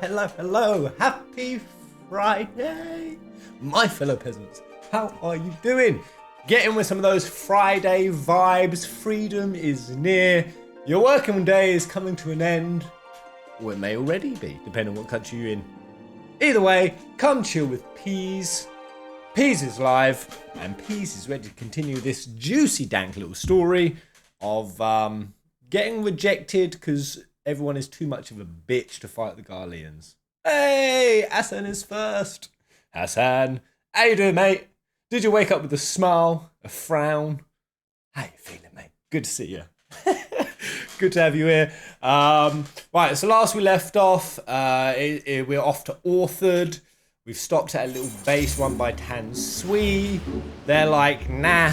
hello. Happy Friday, my fellow peasants. How are you doing? Getting with some of those Friday vibes. Freedom is near. Your working day is coming to an end. Or it may already be, depending on what country you're in. Either way, come chill with Peas. Peas is live, and Peas is ready to continue this juicy, dank little story of getting rejected because everyone is too much of a bitch to fight the Garleans. Hey, Hassan is first. Hassan, how you doing, mate? Did you wake up with a smile, a frown? How you feeling, mate? Good to see you. Good to have you here. Right, so last we left off, we're off to Orford. We've stopped at a little base run by Tan Sui. They're like, nah,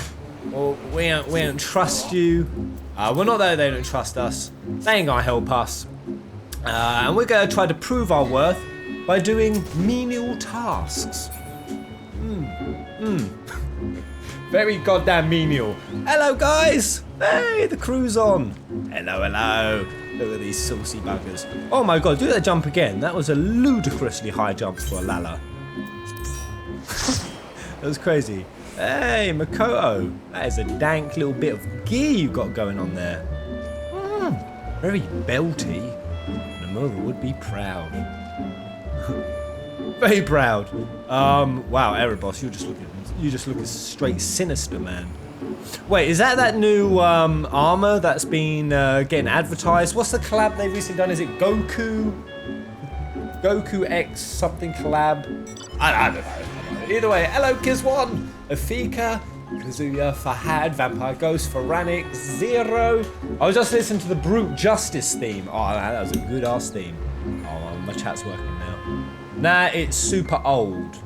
well, we don't trust you. Well, not that they don't trust us. They ain't gonna help us. And we're gonna try to prove our worth by doing menial tasks. Very goddamn menial. Hello, guys. Hey, the crew's on. Hello. Look at these saucy buggers. Oh my god, do that jump again. That was a ludicrously high jump for a Lala. That was crazy. Hey, Makoto. That is a dank little bit of gear you got going on there. Very belty. Nomura would be proud. Very proud. Wow, Erebos, you just look straight sinister, man. Wait, is that new armor that's been getting advertised? What's the collab they've recently done? Is it Goku X something collab? I don't know. Either way, hello Kizwan, Afika, Kazuya, Fahad, Vampire Ghost, Faranic, Zero. I was just listening to the Brute Justice theme. Oh, that was a good ass theme. Oh, my chat's working now. Nah, it's super old.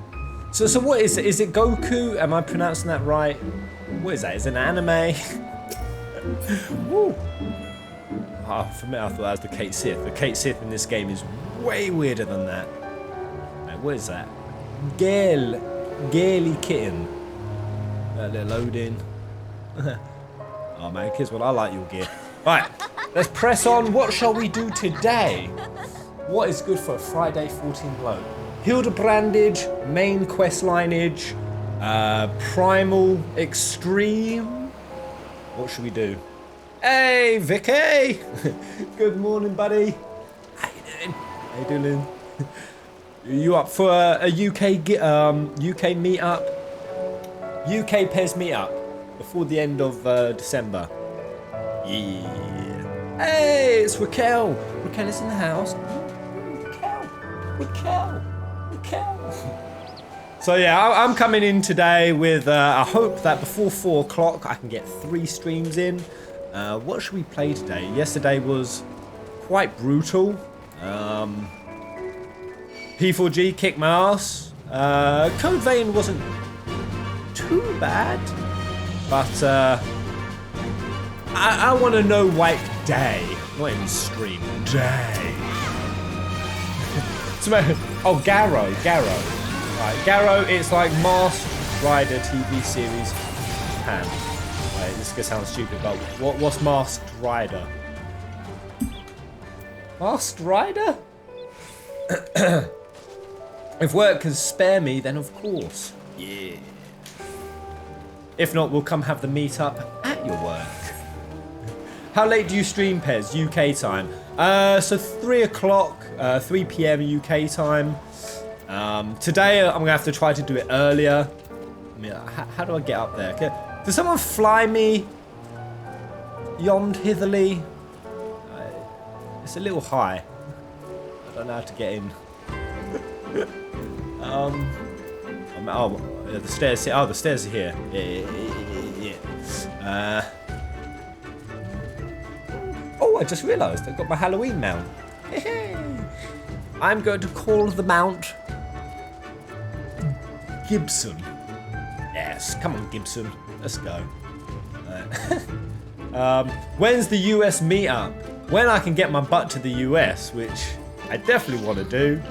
So what is it? Is it Goku? Am I pronouncing that right? What is that? Is it an anime? Woo. Oh, for me, I thought that was the Kate Sith. The Kate Sith in this game is way weirder than that. Wait, what is that? Girly kitten. That little loading. Oh man, kids, well, I like your gear. Right, let's press on. What shall we do today? What is good for a Friday 14 bloke? Hildebrandage, main quest lineage, Primal Extreme. What should we do? Hey, Vicky! Good morning, buddy. How you doing? You up for a UK meetup? UK Pez meetup before the end of December. Yeah. Hey, it's Raquel. Raquel is in the house. Raquel. So yeah, I'm coming in today with a hope that before 4 o'clock I can get 3 streams in. What should we play today? Yesterday was quite brutal. P4G kicked my ass. Code Vein wasn't too bad, but I want to know like day, not even stream, day. Oh, Garrow. Right, Garrow, it's like Masked Rider TV series Japan. Right, this is gonna sound stupid, but what's Masked Rider? Masked Rider? If work can spare me, then of course. Yeah. If not, we'll come have the meetup at your work. How late do you stream, Pez? UK time. So 3 o'clock, 3 p.m. UK time. Today I'm gonna have to try to do it earlier. I mean, how do I get up there? Does someone fly me yond hitherly? It's a little high. I don't know how to get in. The stairs here. Oh, the stairs are here. Yeah. Oh, I just realised I've got my Halloween mount. I'm going to call the mount Gibson. Yes, come on, Gibson. Let's go. When's the US meetup? When I can get my butt to the US, which I definitely want to do.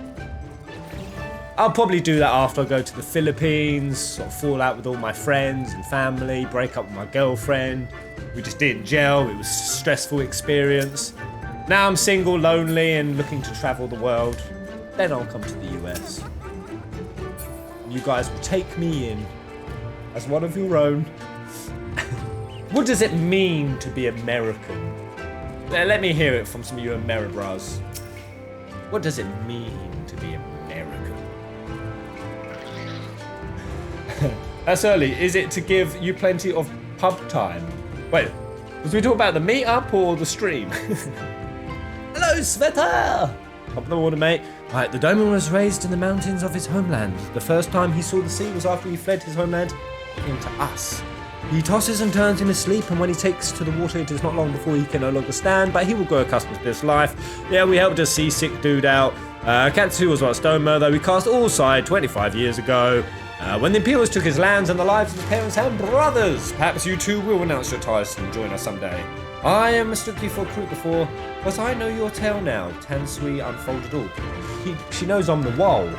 I'll probably do that after I go to the Philippines, sort of fall out with all my friends and family, break up with my girlfriend. We just didn't gel. It was a stressful experience. Now I'm single, lonely, and looking to travel the world. then I'll come to the US. You guys will take me in as one of your own. What does it mean to be American? Let me hear it from some of you Ameribras. What does it mean to be American? That's early. Is it to give you plenty of pub time? Wait, was we talking about the meetup or the stream? Hello, Sveta! Up the water, mate. Right, the Doman was raised in the mountains of his homeland. The first time he saw the sea was after he fled his homeland into us. He tosses and turns in his sleep, and when he takes to the water, it is not long before he can no longer stand, but he will grow accustomed to this life. Yeah, we helped a seasick dude out. Katsu was once Stonemer, though we cast all side 25 years ago. When the Imperials took his lands and the lives of his parents and brothers. Perhaps you too will renounce your ties and join us someday. I am mistook you for a crew before, but I know your tale now. Tansui unfolded all. She knows I'm the wall.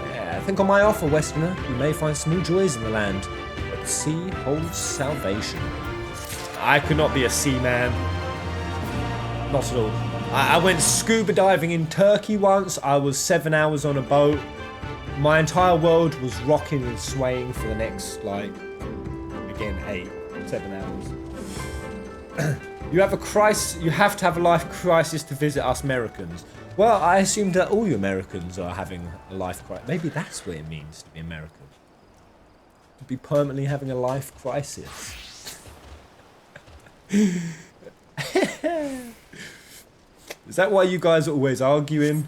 Yeah, think on my offer, Westerner. You may find small joys in the land, but the sea holds salvation. I could not be a seaman. Not at all. I went scuba diving in Turkey once. I was 7 hours on a boat. My entire world was rocking and swaying for the next, again, 7 hours. You have to have a life crisis to visit us Americans. Well, I assumed that all you Americans are having a life crisis. Maybe that's what it means to be American. To be permanently having a life crisis. Is that why you guys are always arguing?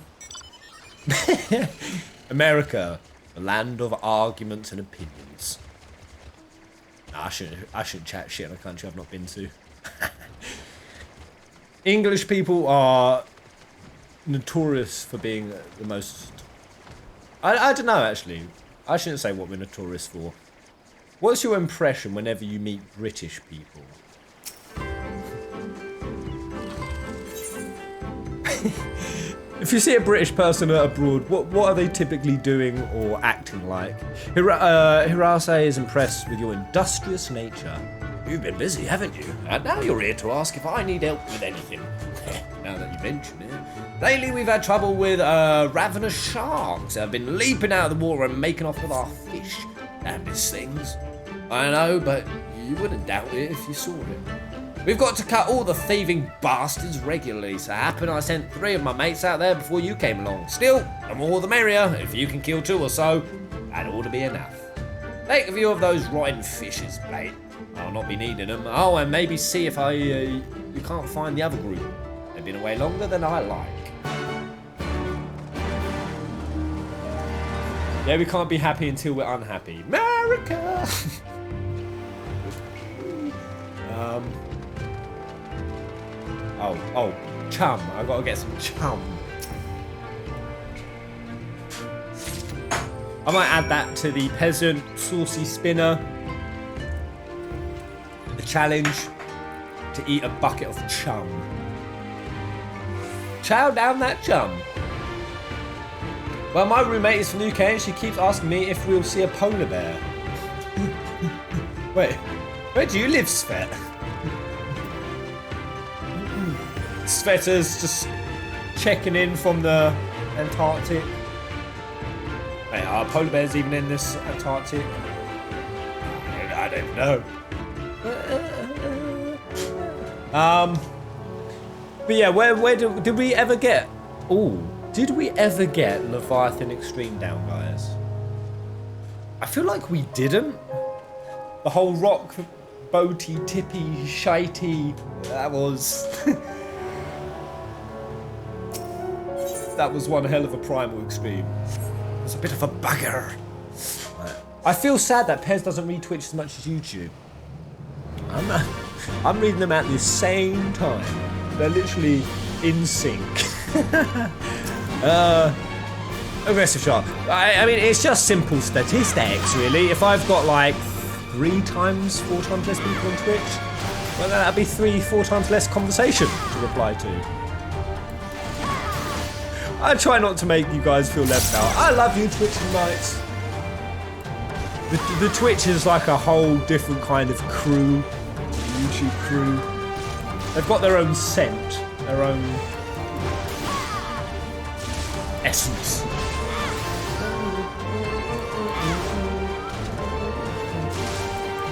America, the land of arguments and opinions. Nah, I shouldn't chat shit in a country I've not been to. English people are notorious for being the most... I don't know, actually. I shouldn't say what we're notorious for. What's your impression whenever you meet British people? If you see a British person abroad, what are they typically doing or acting like? Hirase is impressed with your industrious nature. You've been busy, haven't you? And now you're here to ask if I need help with anything. Now that you mention it. Lately we've had trouble with ravenous sharks that have been leaping out of the water and making off with our fish. Damnedest things. I know, but you wouldn't doubt it if you saw it. We've got to cut all the thieving bastards regularly, so happen I sent 3 of my mates out there before you came along. Still, the more the merrier. If you can kill 2 or so, that ought to be enough. Take a view of those rotten fishes, mate. I'll not be needing them. Oh, and maybe see if you can't find the other group. They've been away longer than I like. Yeah, we can't be happy until we're unhappy. America! Oh, chum. I've got to get some chum. I might add that to the Peasant Saucy Spinner. The challenge to eat a bucket of chum. Chow down that chum. Well, my roommate is from the UK and she keeps asking me if we'll see a polar bear. Wait, where do you live, Svet? Sveta's just checking in from the Antarctic. Wait, are polar bears even in this Antarctic? I don't know. But yeah, where did we ever get? Did we ever get Leviathan Extreme down, guys? I feel like we didn't. The whole rock, boaty, tippy, shitey. That was. That was one hell of a primal extreme. It was a bit of a bugger. I feel sad that Pez doesn't read Twitch as much as YouTube. I'm reading them at the same time. They're literally in sync. Aggressive shark. I mean, it's just simple statistics, really. If I've got like 4 times less people on Twitch, well, that'd be 4 times less conversation to reply to. I try not to make you guys feel left out. I love you, Twitch mates. The Twitch is like a whole different kind of crew, YouTube crew. They've got their own scent, their own essence.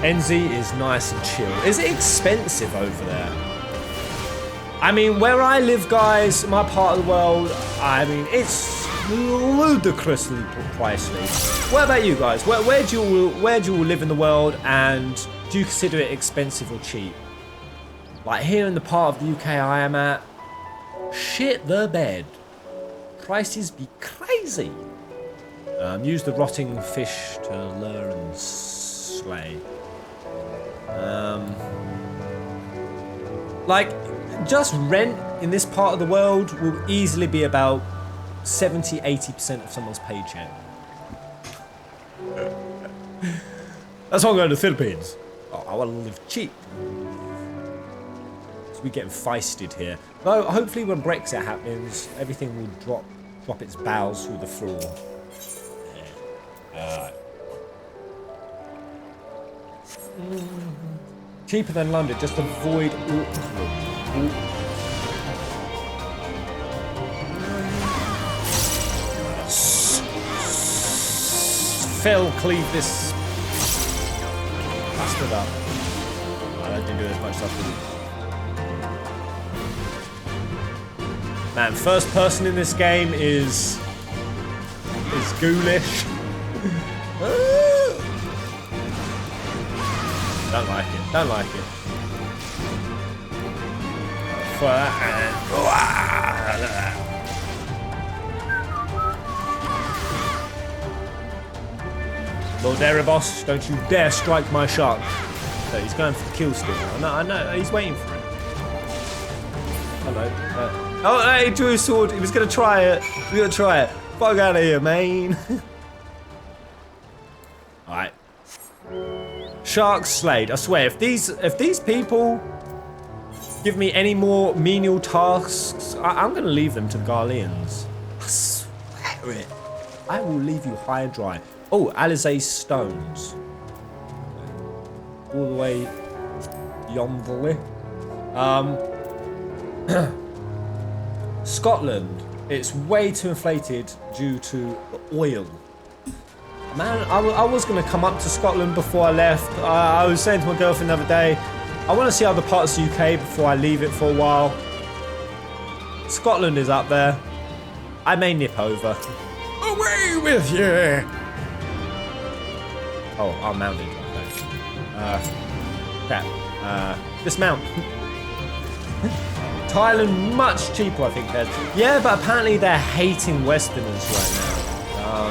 NZ is nice and chill. Is it expensive over there? I mean, where I live, guys, my part of the world, I mean, it's ludicrously pricey. What about you guys? Where do you live in the world, and do you consider it expensive or cheap? Like here in the part of the UK I am at, shit the bed. Prices be crazy. Use the rotting fish to lure and slay. Like, just rent in this part of the world will easily be about 70-80% of someone's paycheck. That's why I'm going to the Philippines. Oh, I want to live cheap. So we're getting feisted here. Though, hopefully when Brexit happens, everything will drop its bowels through the floor. Alright. Cheaper than London, just avoid Auckland. Phil, cleave this bastard up. I didn't do as much as I thought. Man, first person in this game is ghoulish. Don't like it. Don't like it. For that Lord Erebos, don't you dare strike my shark. So he's going for the kill still. I know, he's waiting for it. Hello. Oh, hey, he drew his sword. He was going to try it. He was going to try it. Fuck out of here, man. Alright. Shark slayed. I swear, if these people give me any more menial tasks, I'm going to leave them to the Garleans. I swear it. I will leave you high and dry. Oh, Alizé stones. All the way yonder. Scotland. It's way too inflated due to the oil. Man, I was going to come up to Scotland before I left. I was saying to my girlfriend the other day, I want to see other parts of the UK before I leave it for a while. Scotland is up there. I may nip over. Away with you! Oh, I'm mounted. Okay. Dismount. Thailand, much cheaper, I think. Yeah, but apparently they're hating Westerners right now.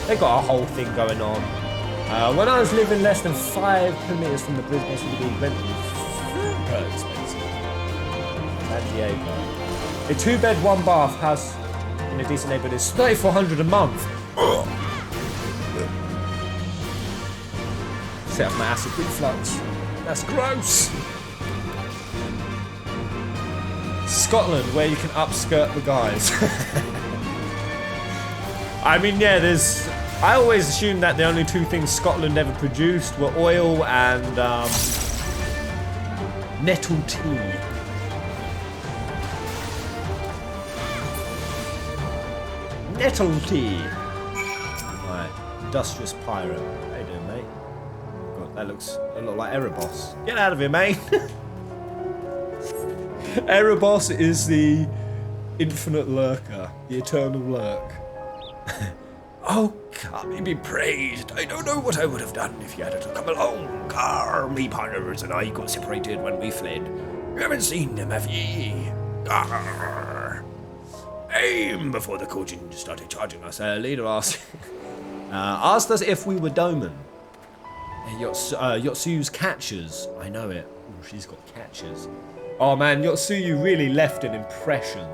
They got a whole thing going on. When I was living less than 5 kilometers from the Brisbane CBD, rent was super expensive. San Diego. A 2-bed, 1-bath house in a decent neighborhood is $3,400 a month. Set up my acid reflux. That's gross. Scotland, where you can upskirt the guys. I mean, yeah, I always assumed that the only 2 things Scotland ever produced were oil and nettle tea. Nettle tea. Right, industrious pirate. How you doing, mate? God, that looks like Erebos. Get out of here, mate. Erebos is the infinite lurker, the eternal lurk. Oh, God be praised. I don't know what I would have done if you hadn't come along. Gar, me partners and I got separated when we fled. You haven't seen them, have ye? Gar. Aim before the Kojin started charging us. Leader asked us if we were Doman. Yotsu's catchers. I know it. Ooh, she's got catchers. Oh man, Yotsuyu really left an impression.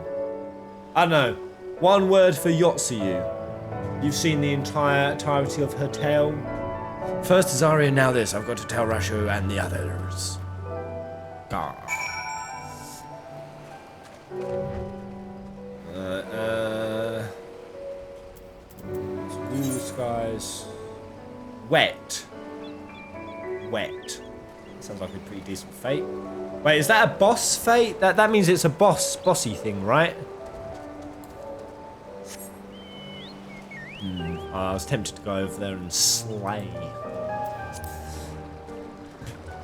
I don't know. One word for Yotsuyu. You've seen the entirety of her tale. First is Arya, now this. I've got to tell Rasho and the others. Gar. Blue skies. Wet. Sounds like a pretty decent fate. Wait, is that a boss fate? That means it's a bossy thing, right? I was tempted to go over there and slay.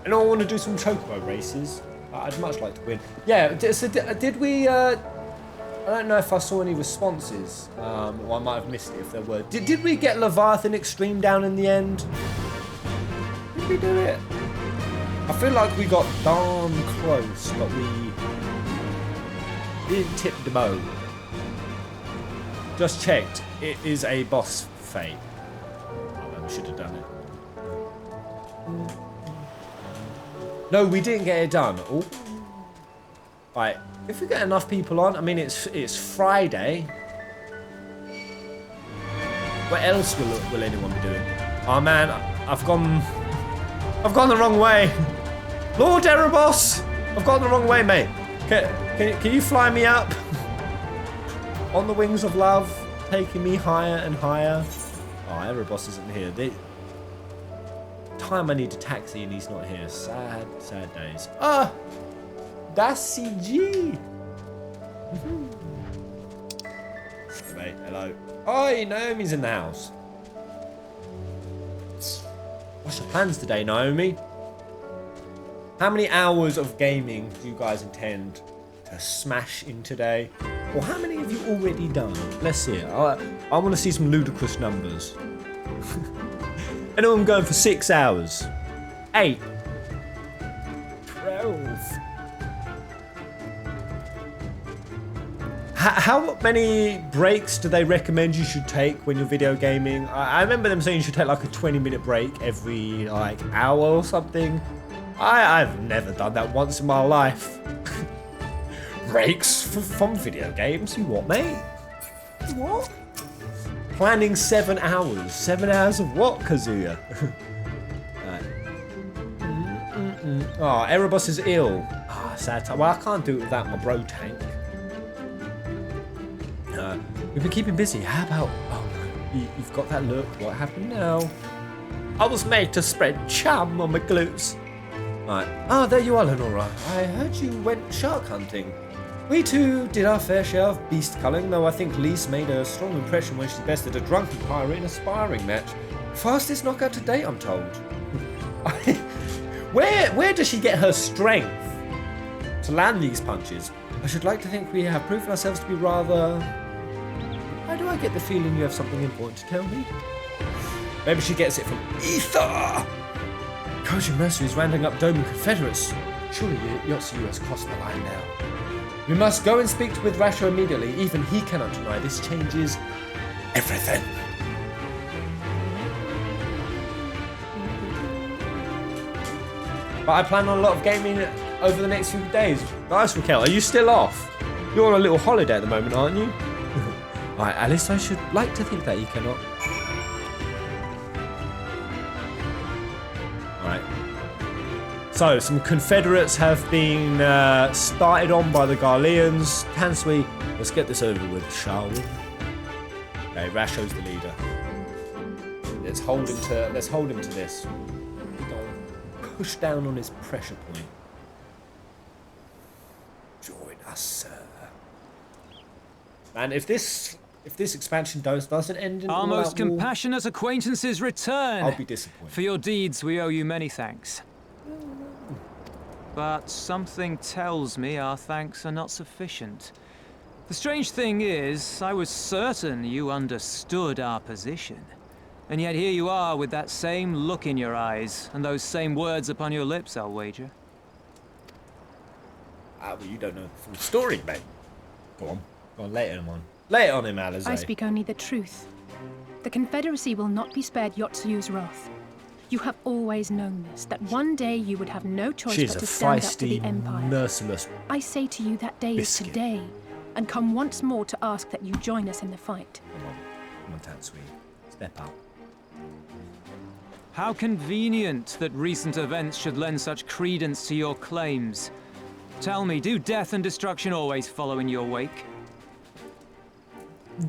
And I want to do some chocobo races. I'd much like to win. Yeah, so did we... I don't know if I saw any responses. Or I might have missed it if there were. Did we get Leviathan Extreme down in the end? Did we do it? I feel like we got darn close, but we didn't tip the bow. Just checked. It is a boss fight. Oh, we should have done it. No, we didn't get it done. Oh. Right. If we get enough people on, I mean, it's Friday. What else will anyone be doing? Oh man, I've gone the wrong way. Lord Erebos, I've gone the wrong way, mate. Can you fly me up? On the wings of love, taking me higher and higher. Oh, Erebos isn't here. Time I need a taxi and he's not here. Sad, sad days. Ah, that's CG. Hey, mate, hello. Oh, Naomi's in the house. What's your plans today, Naomi? How many hours of gaming do you guys intend to smash in today? Or how many have you already done? Let's see it. I want to see some ludicrous numbers. Anyone going for 6 hours? 8. 12. How many breaks do they recommend you should take when you're video gaming? I remember them saying you should take like a 20-minute break every like hour or something. I've never done that once in my life. Breaks from video games? You what, mate? What? Planning 7 hours. 7 hours of what, Kazuya? Right. Oh, Erebos is ill. Ah, sad time. Well, I can't do it without my bro tank. We've been keeping busy. How about... Oh, no. You've got that look. What happened now? I was made to spread chum on my glutes. Right. Ah, there you are, Lenora. I heard you went shark hunting. We too did our fair share of beast culling, though I think Lise made a strong impression when she bested a drunken pirate in a sparring match. Fastest knockout to date, I'm told. Where does she get her strength to land these punches? I should like to think we have proven ourselves to be rather... Why do I get the feeling you have something important to tell me? Maybe she gets it from ether! Koji mercenaries rounding up Doman Confederates. Surely Yotsuyu has crossed the line now. We must go and speak with Rasho immediately. Even he cannot deny this changes everything. But I plan on a lot of gaming over the next few days. Nice, Raquel. Are you still off? You're on a little holiday at the moment, aren't you? Right, Alice, I should like to think that you cannot. Right. So, some Confederates have been started on by the Garleans. Tansui, let's get this over with, shall we? Okay, Rasho's the leader. Let's hold him to this. Push down on his pressure point. Join us, sir. And if this expansion doesn't end in our most compassionate acquaintances return. I'll be disappointed. For your deeds, we owe you many thanks. But something tells me our thanks are not sufficient. The strange thing is, I was certain you understood our position. And yet here you are with that same look in your eyes, and those same words upon your lips, I'll wager. Ah, well, you don't know the full story, mate. Go on, lay it on. Lay it on him, Alize. I speak only the truth. The Confederacy will not be spared Yotsuyu's wrath. You have always known this, that one day you would have no choice but to stand up to the Empire. Merciless I say to you that day is today, and come once more to ask that you join us in the fight. Come on, Tansui. Step up. How convenient that recent events should lend such credence to your claims. Tell me, do death and destruction always follow in your wake?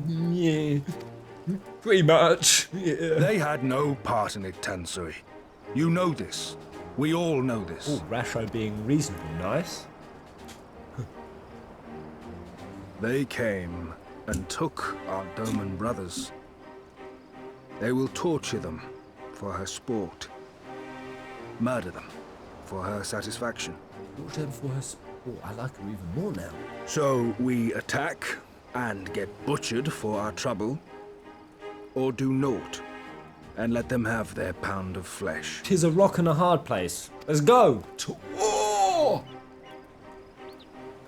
Yeah, pretty much. Yeah. They had no part in it, Tansui. You know this. We all know this. Oh, Rasho being reasonable, nice. They came and took our Doman brothers. They will torture them for her sport. Murder them for her satisfaction. Torture them for her sport. I like her even more now. So we attack and get butchered for our trouble, or do naught and let them have their pound of flesh. 'Tis a rock and a hard place. Let's go to war.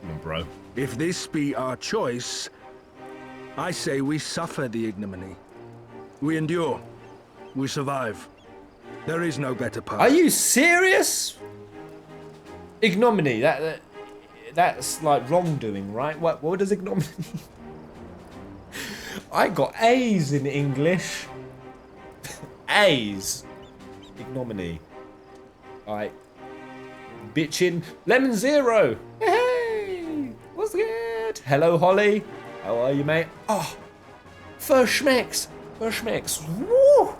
Come on, bro. If this be our choice, I say we suffer the ignominy. We endure. We survive. There is no better path. Are you serious? Ignominy. That's like wrongdoing, right? What does ignominy mean? I got A's in English. A's. Ignominy. Alright. Bitchin'. Lemon Zero. Hey! What's good? Hello, Holly. How are you, mate? Oh. First schmecks. First schmecks. Woo!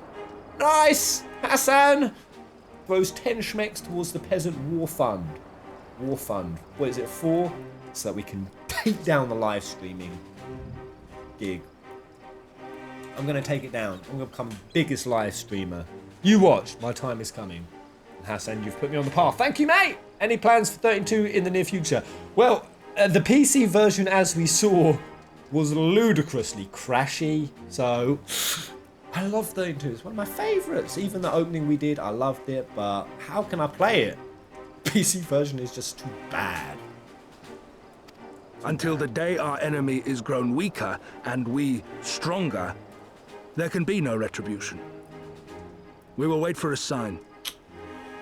Nice! Hassan! Throws 10 schmecks towards the Peasant War Fund. War Fund. What is it for? So that we can take down the live streaming gig. I'm going to take it down. I'm going to become the biggest live streamer. You watch. My time is coming. And Hassan, you've put me on the path. Thank you, mate! Any plans for 32 in the near future? Well, the PC version, as we saw, was ludicrously crashy. So, I love 32. It's one of my favourites. Even the opening we did, I loved it. But how can I play it? PC version is just too bad. Until the day our enemy is grown weaker and we stronger, there can be no retribution. We will wait for a sign.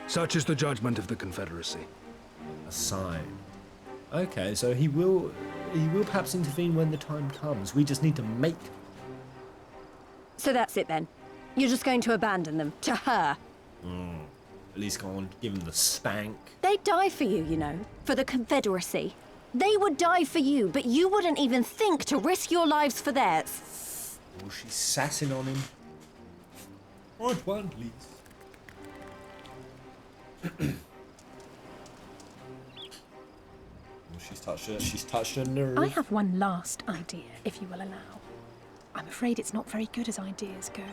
Such is the judgment of the Confederacy. A sign. Okay, so he will perhaps intervene when the time comes. We just need to make. So that's it then. You're just going to abandon them to her. At least go on, give him the spank. They'd die for you, you know, for the Confederacy. They would die for you, but you wouldn't even think to risk your lives for theirs. Oh, she's sassing on him. Point one, please. Oh, she's touched her nerve. I have one last idea, if you will allow. I'm afraid it's not very good as ideas go.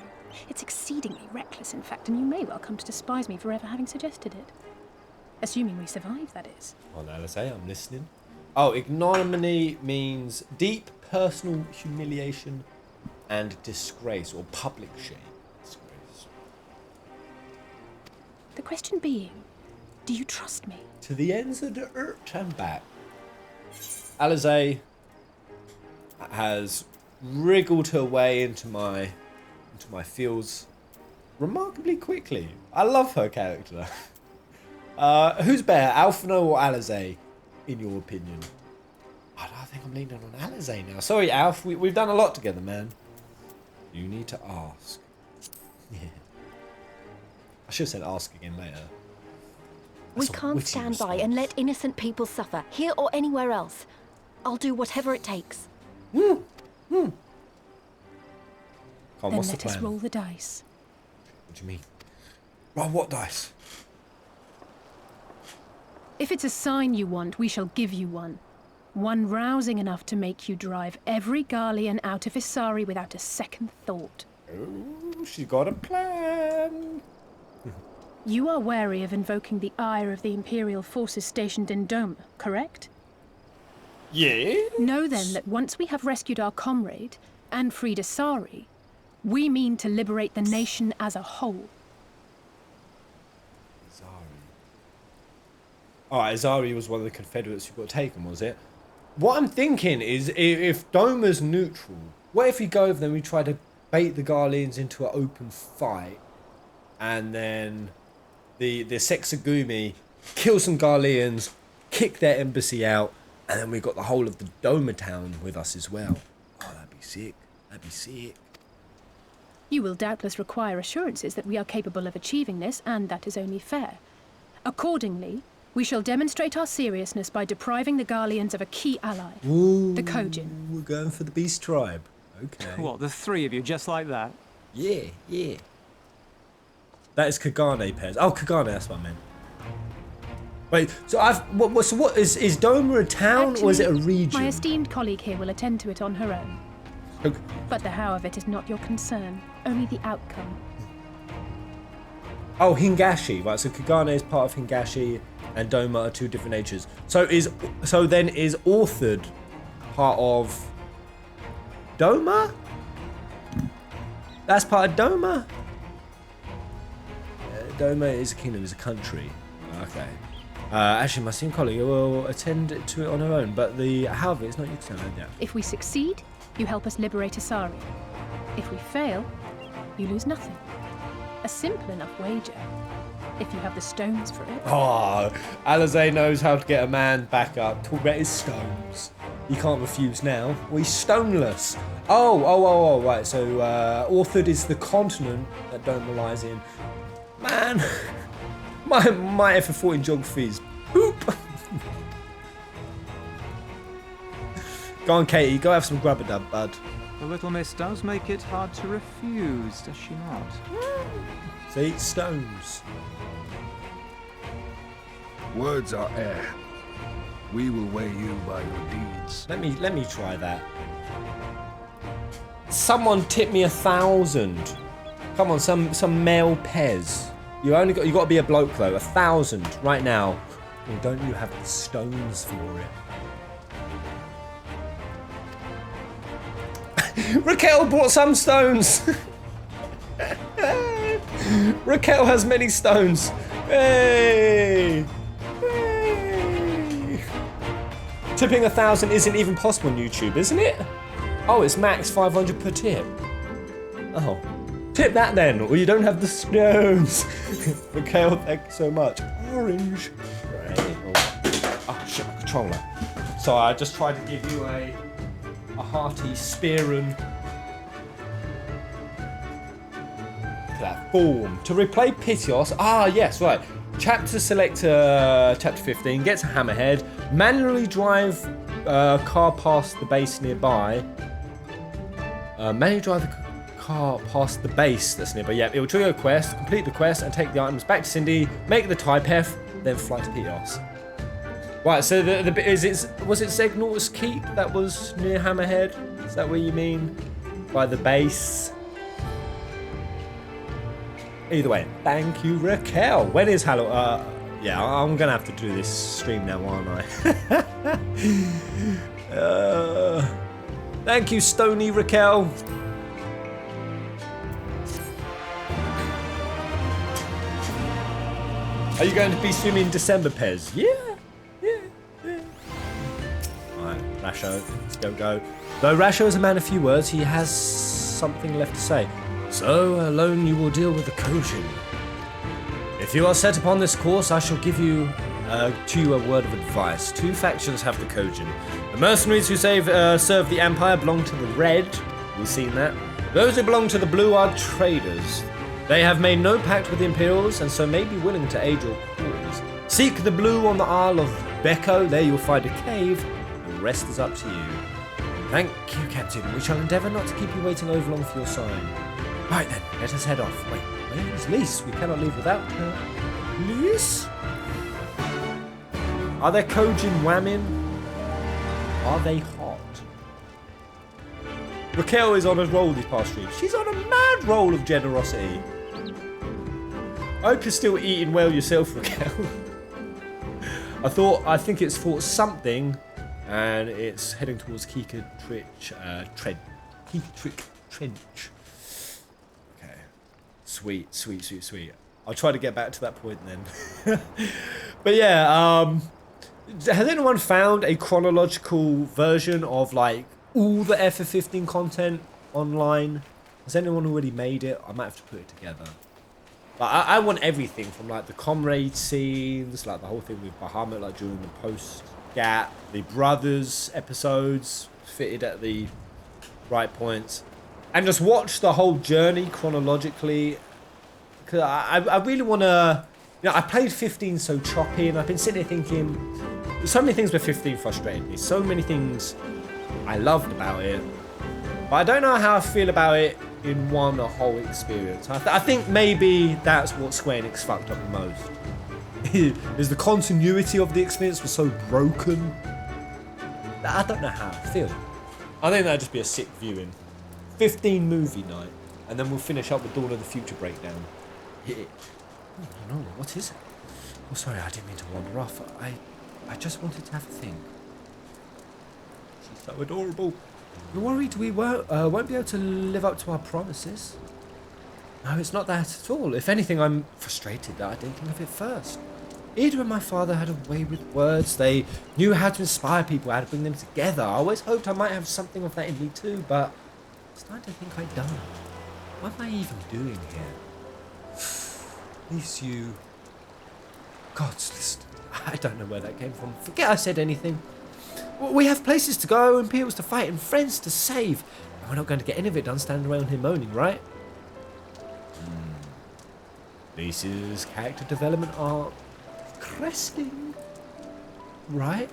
It's exceedingly reckless, in fact, and you may well come to despise me for ever having suggested it. Assuming we survive, that is. Oh, now let's say I'm listening. Oh, ignominy means deep personal humiliation and disgrace, or public shame. Disgrace. The question being, do you trust me? To the ends of the earth and back. Alize has wriggled her way into my fields remarkably quickly. I love her character. Who's better, Alphino or Alize, in your opinion? I think I'm leaning on Alize now. Sorry, Alf. We've done a lot together, man. You need to ask. Yeah. I should have said ask again later. We That's a can't witty stand by response. and let innocent people suffer, here or anywhere else. I'll do whatever it takes. Come on, Then what's the let us plan? roll the dice. What do you mean? Roll what dice? If it's a sign you want, we shall give you one. One rousing enough to make you drive every Garlean out of Isari without a second thought. Oh, she's got a plan. You are wary of invoking the ire of the Imperial forces stationed in Dome, correct? Yeah. Know then that once we have rescued our comrade and freed Isari, we mean to liberate the nation as a whole. Alright, Azari was one of the Confederates who got taken, was it? What I'm thinking is, if Doma's neutral, what if we go over there and we try to bait the Garleans into an open fight, and then the Sexagumi kill some Garleans, kick their embassy out, and then we got the whole of the Doma town with us as well. Oh, that'd be sick. That'd be sick. You will doubtless require assurances that we are capable of achieving this, and that is only fair. Accordingly, we shall demonstrate our seriousness by depriving the Garleans of a key ally, Ooh, the Kojin. We're going for the Beast Tribe. Okay. What, the three of you, just like that? Yeah, yeah. That is Kagane pairs. Oh, Kagane, that's what I meant. Wait, so so what is Doma a town or is it a Actually, region? My esteemed colleague here will attend to it on her own. But the how of it is not your concern, only the outcome. Oh, Hingashi, right? So Kagane is part of Hingashi, and Doma are two different natures. So then is authored part of Doma? That's part of Doma? Doma is a kingdom, is a country. Okay. Actually, my senior colleague will attend to it on her own, but the how of it is not your concern. Yeah. If we succeed, you help us liberate Asari. If we fail, you lose nothing. A simple enough wager, if you have the stones for it. Oh, Alize knows how to get a man back up. Talk about his stones. He can't refuse now. Well, he's stoneless. Oh, right. So, authored is the continent that Doma lies in. Man, my effort 14 geography is poop. Go on, Katie. Go have some grub-a-dub, bud. The little miss does make it hard to refuse, does she not? See, stones. Words are air. We will weigh you by your deeds. Let me try that. Someone tip me 1,000. Come on, some male Pez. You got to be a bloke though. 1,000 right now. Well, don't you have the stones for it? Raquel brought some stones. Raquel has many stones. Hey! Hey! Tipping 1,000 isn't even possible on YouTube, isn't it? Oh, it's max 500 per tip. Oh. Tip that then, or you don't have the stones. Raquel, thank you so much. Orange. Right. Oh shit, my controller. So I just tried to give you a hearty spear and that form. To replay Pitios. Ah, yes, right. Chapter selector, chapter 15, gets a hammerhead. Manually drive car past the base nearby. Manually drive the car past the base that's nearby. Yeah, it will trigger a quest, complete the quest, and take the items back to Cindy, make the Typef, then fly to Pitios. Right, so was it Zegnor's Keep that was near Hammerhead? Is that what you mean? By the base? Either way, thank you, Raquel. When is Halloween? Yeah, I'm gonna have to do this stream now, aren't I? Thank you, Stony Raquel. Are you going to be swimming in December, Pez? Yeah. Alright, Rasho, let's go. Though Rasho is a man of few words, he has something left to say. So, alone you will deal with the Kojin. If you are set upon this course, I shall give to you a word of advice. Two factions have the Kojin. The mercenaries who serve the Empire belong to the Red. We've seen that. Those who belong to the Blue are traders. They have made no pact with the Imperials, and so may be willing to aid your cause. Seek the Blue on the Isle of Beko. There you will find a cave. The rest is up to you. Thank you, Captain. We shall endeavour not to keep you waiting overlong for your sign. Right then, let us head off. Wait, where is Lise? We cannot leave without her. Lise? Are there Kojin women? Are they hot? Raquel is on a roll this past stream. She's on a mad roll of generosity. I hope you're still eating well yourself, Raquel. I think it's for something, and it's heading towards Kika Trench. Okay. Sweet. I'll try to get back to that point then. But yeah, has anyone found a chronological version of like all the FF15 content online? Has anyone already made it? I might have to put it together. But I want everything from like the comrade scenes, like the whole thing with Bahamut, like during the post-gap, the brothers episodes fitted at the right points, and just watch the whole journey chronologically. Because I really want to, I played 15 so choppy, and I've been sitting here thinking, so many things with 15 frustrated me, so many things I loved about it, but I don't know how I feel about it in one whole experience. I think maybe that's what Square Enix fucked up the most. Is the continuity of the experience was so broken. I don't know how I feel. I think that'd just be a sick viewing. 15 movie night, and then we'll finish up with Dawn of the Future breakdown. Oh, no, what is it? Oh, sorry, I didn't mean to wander off. I just wanted to have a think. She's so adorable. We're worried we won't be able to live up to our promises. No, it's not that at all. If anything, I'm frustrated that I didn't think of it first. Ada and my father had a way with words. They knew how to inspire people, how to bring them together. I always hoped I might have something of that in me too, but I'm starting to think I don't. What am I even doing here? At least you... God's list. I don't know where that came from. Forget I said anything. We have places to go and peoples to fight and friends to save. And we're not going to get any of it done standing around here moaning, right? Lisa's character development arc cresting. Right?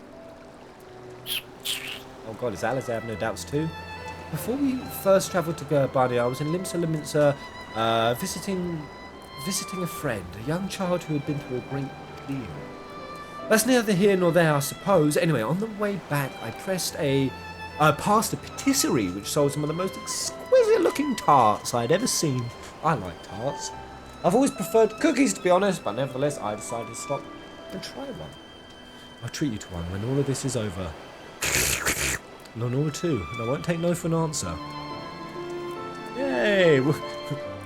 Oh god, is Alice? I have no doubts too. Before we first travelled to Gerbani, I was in Limsa Liminsa visiting a friend, a young child who had been through a great deal. That's neither here nor there, I suppose. Anyway, on the way back, I passed a patisserie which sold some of the most exquisite-looking tarts I'd ever seen. I like tarts. I've always preferred cookies, to be honest, but nevertheless, I decided to stop and try one. I'll treat you to one when all of this is over. Lenore too, and I won't take no for an answer. Yay!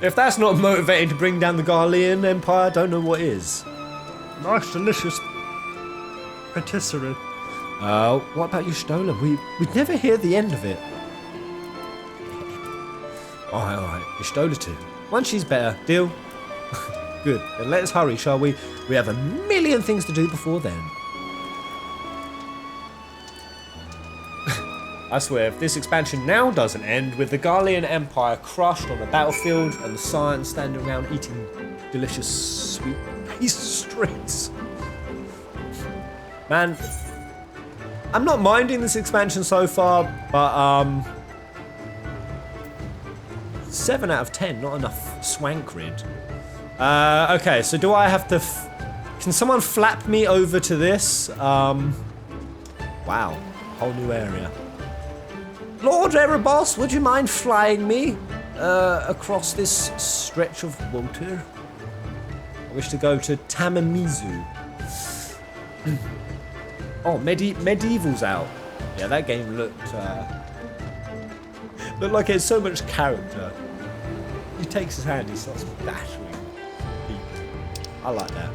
If that's not motivating to bring down the Garlean Empire, I don't know what is. Nice, delicious patisserie. What about you, Stola? We'd never hear the end of it. Alright, Stola too. Once she's better, deal? Good, then let us hurry, shall we? We have a million things to do before then. I swear, if this expansion now doesn't end with the Garlean Empire crushed on the battlefield and the Scions standing around eating delicious sweet pastries. Man, I'm not minding this expansion so far, but 7 out of 10, not enough swank rid. Okay, so do I have to... Can someone flap me over to this? Wow, whole new area. Lord Erebos, would you mind flying me across this stretch of water? I wish to go to Tamamizu. Oh, Medieval's out. Yeah, that game looked like it had so much character. He takes his hand, he starts battering people. I like that.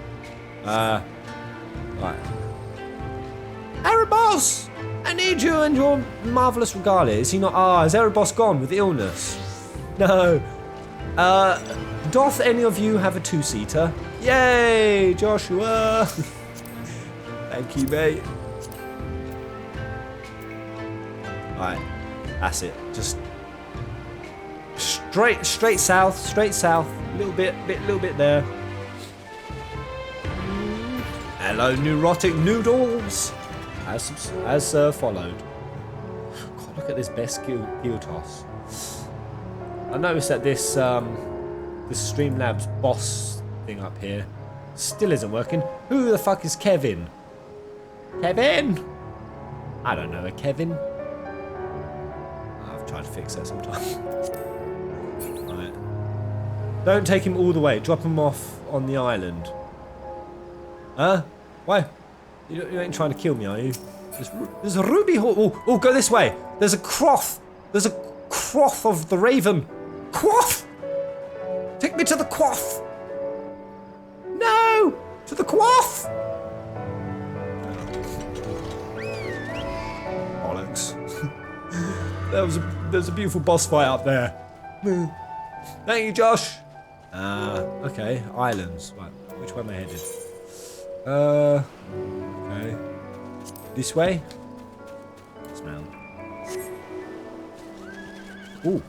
Right. Erebos! I need you and your marvellous regalia. Is he not? Is Erebos gone with illness? No. Doth any of you have a two-seater? Yay, Joshua! Thank you, mate. Right, that's it. Just straight south. Little bit there. Hello, neurotic noodles. As followed. God, look at this best gear toss. I noticed that this Streamlabs boss thing up here still isn't working. Who the fuck is Kevin? Kevin? I don't know a Kevin. I've tried to fix that sometime. Right. Don't take him all the way. Drop him off on the island. Huh? Why? You ain't trying to kill me, are you? There's a ruby horse. Oh, go this way. There's a croft. There's a croft of the raven. Quaff! Take me to the quaff. No! To the quaff! Bollocks. There's a beautiful boss fight up there. Thank you, Josh. Okay. Islands. Right. Which way am I headed? Okay. This way? Smell. Ooh.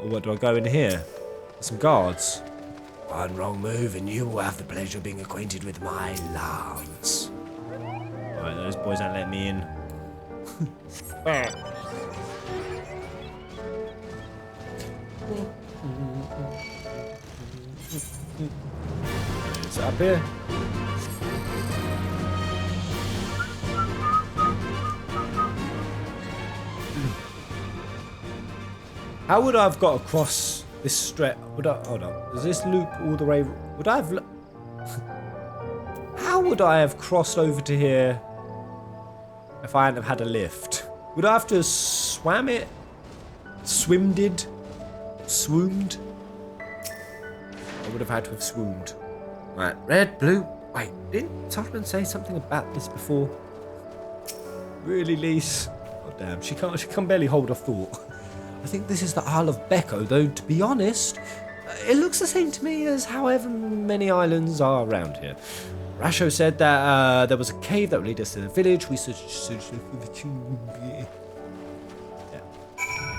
What do I go in here? There's some guards. One wrong move and you will have the pleasure of being acquainted with my lance. Alright, those boys don't let me in. Is it up here? How would I have got across this stretch? Hold on. Does this loop all the way? Would I have? How would I have crossed over to here if I hadn't have had a lift? Would I have to have swam it? Swimmed? Swooned? I would have had to have swooned. Right, red, blue. Wait, didn't Tottenham say something about this before? Really, Lise? Oh damn, she can barely hold a thought. I think this is the Isle of Becco, though to be honest, it looks the same to me as however many islands are around here. Rasho said that there was a cave that would lead us to the village. We yeah,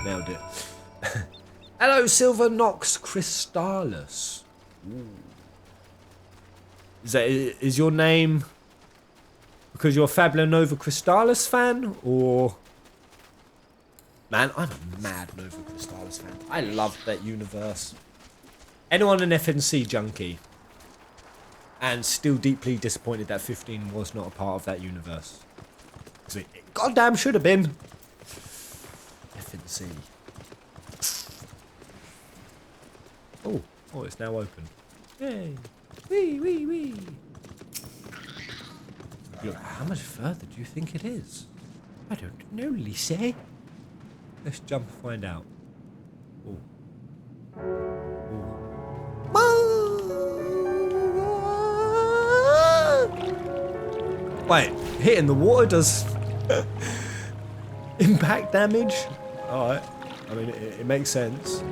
nailed it. Hello, Silver Nox Crystallis. Ooh. Is your name because you're a Fabula Nova Crystallis fan, or? Man, I'm a mad Nova Crystallis fan. I love that universe. Anyone an FNC junkie? And still deeply disappointed that 15 was not a part of that universe. So it goddamn should have been. FNC. Oh, it's now open. Yay. Wee. Look, how much further do you think it is? I don't know, Lise. Let's jump and find out. Wait, hitting the water does impact damage? Alright. I mean, it makes sense.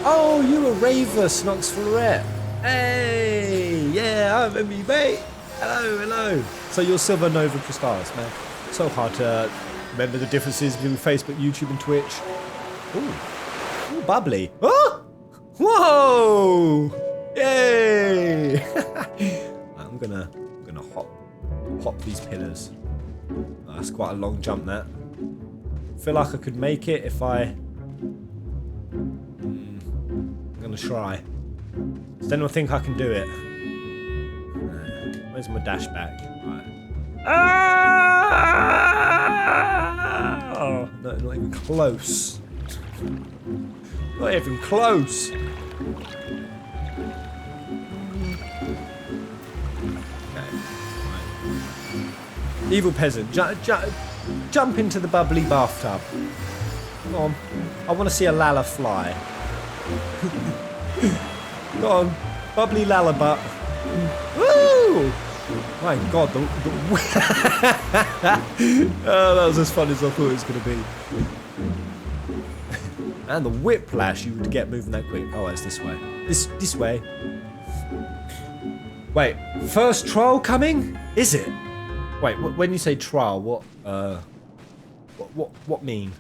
Oh, you were Raver, Snox Florette. Hey, yeah, I remember you, mate. Hello. So you're Silver Nova Crystallis, man. So hard to remember the differences between Facebook, YouTube, and Twitch. Ooh, bubbly. Oh! Whoa! Yay! I'm gonna hop these pillars. Oh, that's quite a long jump, that. Feel like I could make it if I. I'm gonna try. Does anyone think I can do it? No. Where's my dash back? Right. Ah! Oh, no, not even close. Not even close. Evil peasant, jump into the bubbly bathtub. Come on. I want to see a lala fly. Go on. Bubbly lala butt. Woo! My God, oh, that was as fun as I thought it was going to be. And the whiplash you would get moving that quick. Oh, it's this way. This way. Wait, first trial coming? Is it? Wait, when you say trial, what mean?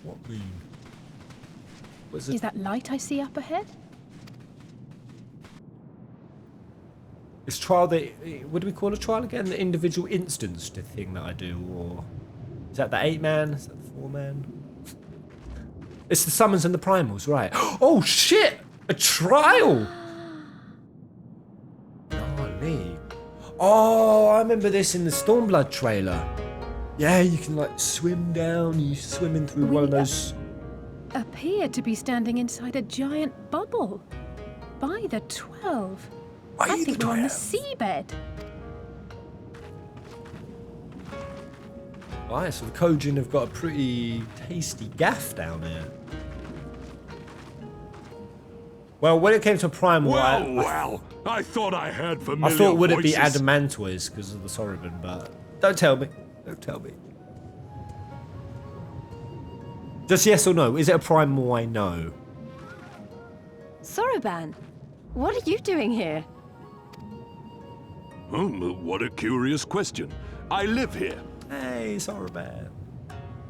What mean? What's it? Is that light I see up ahead? Is trial what do we call a trial again? The individual instance thing that I do, or is that the 8-man? Is that the 4-man? It's the summons and the primals, right? Oh shit! A trial! Golly. Oh, I remember this in the Stormblood trailer. Yeah, you can like swim down. You swimming through one of those. Appear to be standing inside a giant bubble. By the 12. I think we're on the seabed. Right, so the Kojin have got a pretty tasty gaff down here. Well, when it came to Primal, I thought I heard familiar I thought would voices. it be Adamantoise because of the Soroban, but don't tell me. Don't tell me. Just yes or no. Is it a Primal I know? Soroban, what are you doing here? What a curious question. I live here. Hey, Soroban.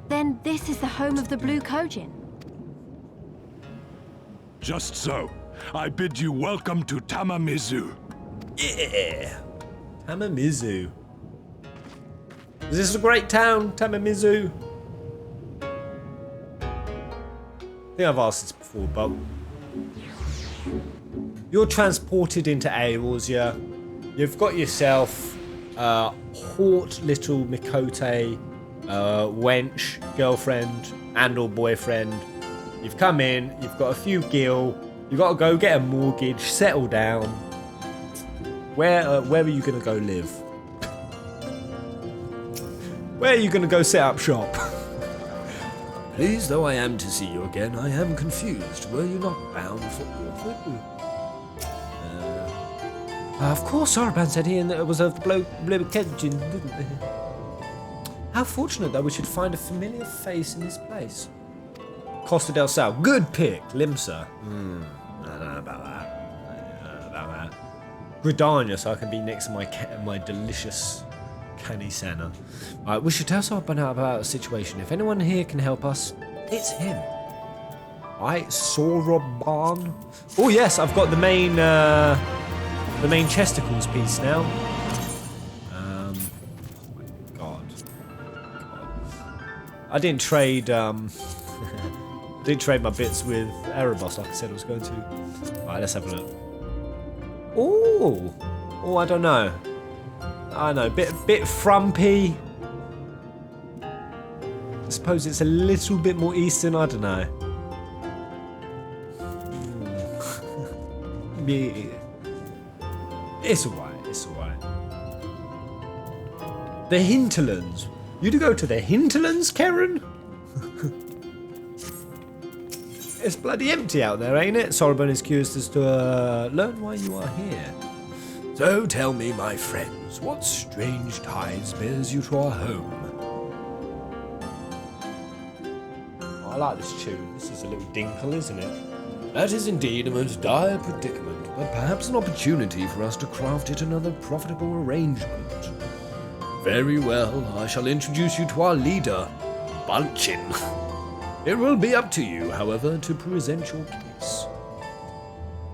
Then this is the home of the Blue Kojin. Just so. I bid you welcome to Tamamizu. Yeah. Tamamizu. Is this a great town, Tamamizu? I think I've asked this before, but you're transported into Aeorzia. You've got yourself hot little Mikote wench, girlfriend, and/or boyfriend. You've come in, you've got a few gil, you've got to go get a mortgage, settle down. Where are you going to go live? Where are you going to go set up shop? Pleased though I am to see you again, I am confused. Were you not bound for Orford? Of course, Sarban said he and it was of the bloke Blibkegin, didn't they? How fortunate that we should find a familiar face in this place. Costa del Sal, good pick. Limsa. I don't know about that. Gridania, so I can be next to my delicious canny Senna. Alright, we should tell someone about the situation. If anyone here can help us, it's him. Alright, Soroban. Oh yes, I've got the main chesticles piece now. Oh my god. I didn't trade my bits with Erebos like I said I was going to. Alright, let's have a look. Oh, I don't know. I know, bit frumpy. I suppose it's a little bit more eastern. I don't know. Yeah. It's alright. The hinterlands. You'd go to the hinterlands, Karen? It's bloody empty out there, ain't it? Sorobon is curious as to learn why you are here. So tell me, my friends, what strange ties bears you to our home? I like this tune. This is a little dinkle, isn't it? That is indeed a most dire predicament, but perhaps an opportunity for us to craft yet another profitable arrangement. Very well, I shall introduce you to our leader, Bunchin. It will be up to you, however, to present your case.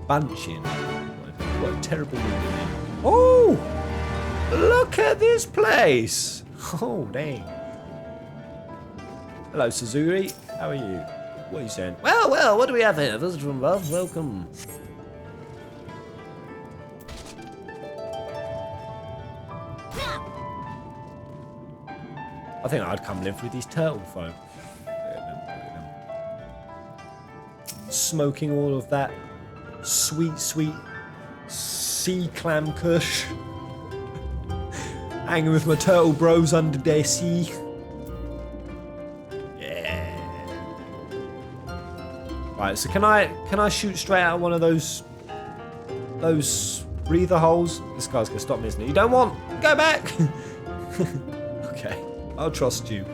Bunchin. What a terrible name. Oh! Look at this place! Oh, dang. Hello, Suzuri. How are you? What are you saying? Well, what do we have here? Visitor from above, welcome. I think I'd come live with these turtle folk. Smoking all of that sweet sea clam kush. Hanging with my turtle bros under their sea. Yeah. Right, so can I shoot straight out of one of those breather holes? This guy's gonna stop me, isn't he? You don't want? Go back! Okay, I'll trust you.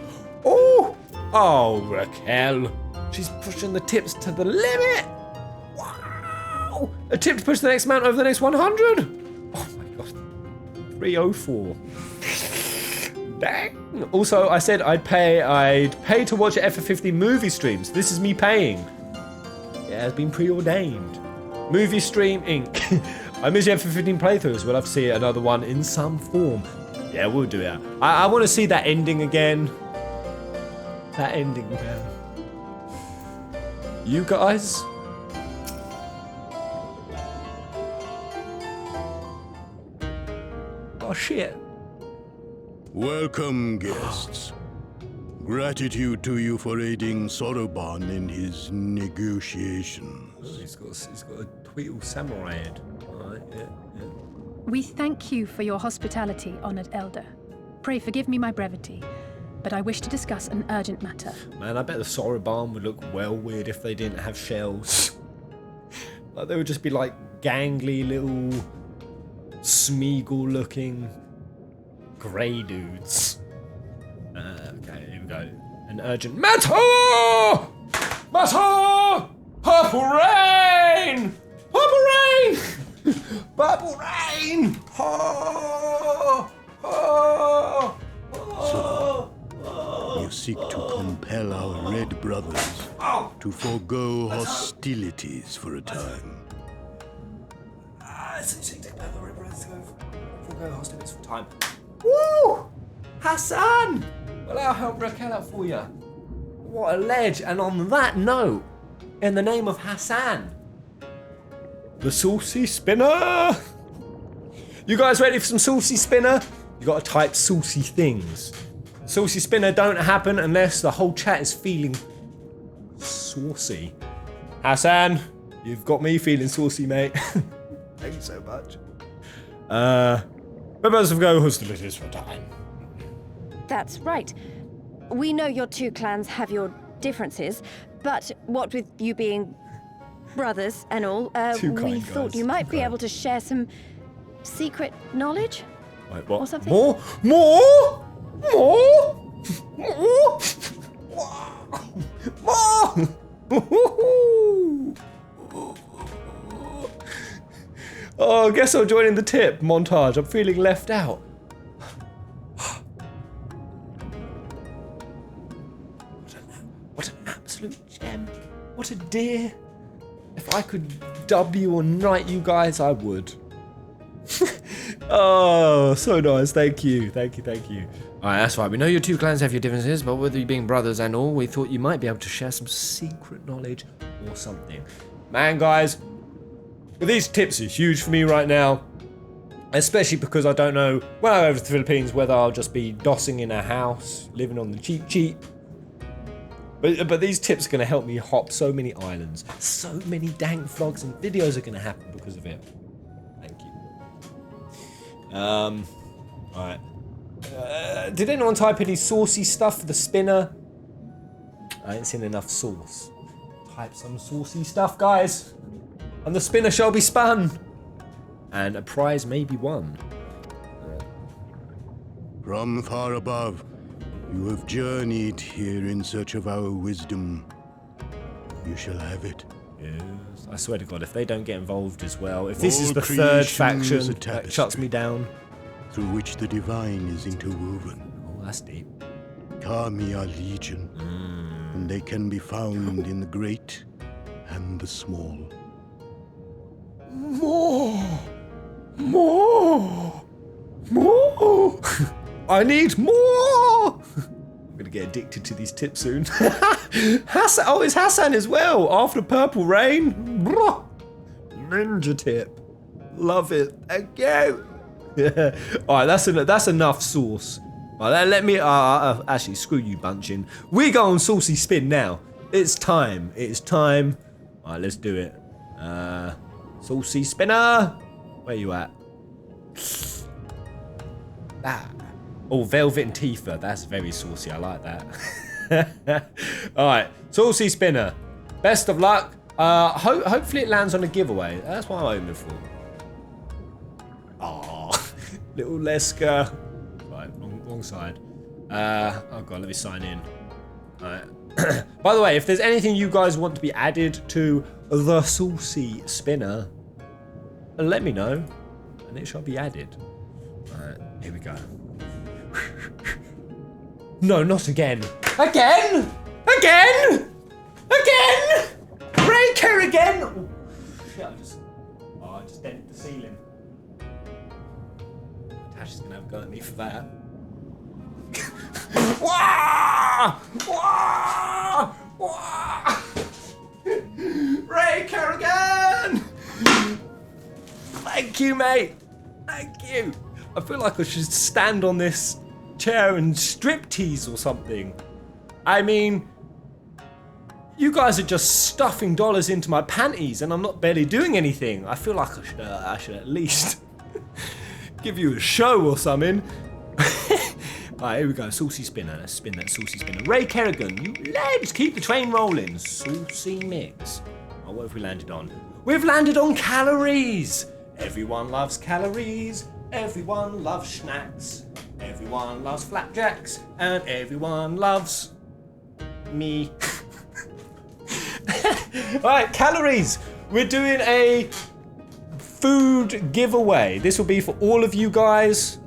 Oh, Raquel. She's pushing the tips to the limit. Wow! A tip to push the next amount over the next 100. Oh my god. 304. Dang. Also, I said I'd pay to watch FF15 movie streams. This is me paying. Yeah, it's been preordained. Movie stream Inc. I miss FF15 playthroughs. We'll have to see another one in some form. Yeah, we'll do it. I want to see that ending again. That ending, man. You guys? Oh shit. Welcome, guests. Gratitude to you for aiding Soroban in his negotiations. Oh, he's got a Tweedle samurai head. Alright, yeah. We thank you for your hospitality, honoured elder. Pray forgive me my brevity, but I wish to discuss an urgent matter. Man, I bet the Soroban would look well weird if they didn't have shells. Like they would just be like gangly little Smeagol-looking grey dudes. Okay, here we go. An urgent matter! Matter! Purple rain! Purple rain! Purple rain! Oh! Oh! Oh! You seek to compel our red brothers to forego hostilities for a time. Forego hostilities for time. Woo! Hassan! Well, I'll help Raquel out for you. What a ledge. And on that note, in the name of Hassan, the saucy spinner. You guys ready for some saucy spinner? You got to type saucy things. Saucy spinner don't happen unless the whole chat is feeling saucy. Hassan, you've got me feeling saucy, mate. Thank you so much. Members of Go hostilities for a time. That's right. We know your two clans have your differences, but what with you being brothers and all, we thought you might be able to share some secret knowledge. Wait, what? Or something? More? Oh, I guess I'm joining the tip montage. I'm feeling left out. What an absolute gem. What a dear. If I could dub you or knight you guys, I would. Oh, so nice. Thank you. Thank you. Alright, that's right. We know your two clans have your differences, but with you being brothers and all, we thought you might be able to share some secret knowledge or something. Man, guys, these tips are huge for me right now. Especially because I don't know, when I go over to the Philippines, whether I'll just be dossing in a house, living on the cheap. But these tips are going to help me hop so many islands. So many dank vlogs and videos are going to happen because of it. Thank you. Alright. Did anyone type any saucy stuff for the spinner? I ain't seen enough sauce. Type some saucy stuff, guys. And the spinner shall be spun. And a prize may be won. From far above, you have journeyed here in search of our wisdom. You shall have it. Yes. I swear to God, if they don't get involved as well, if this is All the third creation faction is a that shuts me down. through which the divine is interwoven. Oh, that's deep. Kami are legion, and they can be found in the great and the small. More! I need more! I'm gonna get addicted to these tips soon. Hassan, oh, it's Hassan as well. After Purple Rain. Ninja tip. Love it. Thank you. Alright, that's enough sauce. Alright, let me actually screw you bunching. We go on saucy spin now. It's time. Alright, let's do it. Saucy spinner. Where you at? Ah. Oh, Velvet and Tifa. That's very saucy. I like that. Alright, saucy spinner. Best of luck. Hopefully it lands on a giveaway. That's what I'm hoping for. Oh, little Leska. Right, wrong side. Oh god, let me sign in. Alright. By the way, if there's anything you guys want to be added to the saucy spinner, let me know, and it shall be added. Alright, here we go. No, not again. Again! Breaker again! Oh, shit, I just dented the ceiling. Tash is gonna have a go at me for that. Wah! Wah! Wah! Breaker again! Thank you, mate. Thank you. I feel like I should stand on this chair and striptease or something. I mean, you guys are just stuffing dollars into my panties and I'm not barely doing anything. I feel like I should at least give you a show or something. Alright, here we go. Saucy spinner. Let's spin that saucy spinner. Ray Kerrigan, you lads, keep the train rolling. Saucy mix. Oh, what have we landed on? We've landed on calories. Everyone loves calories. Everyone loves snacks. Everyone loves flapjacks. And everyone loves me. Alright, calories. We're doing a food giveaway. This will be for all of you guys.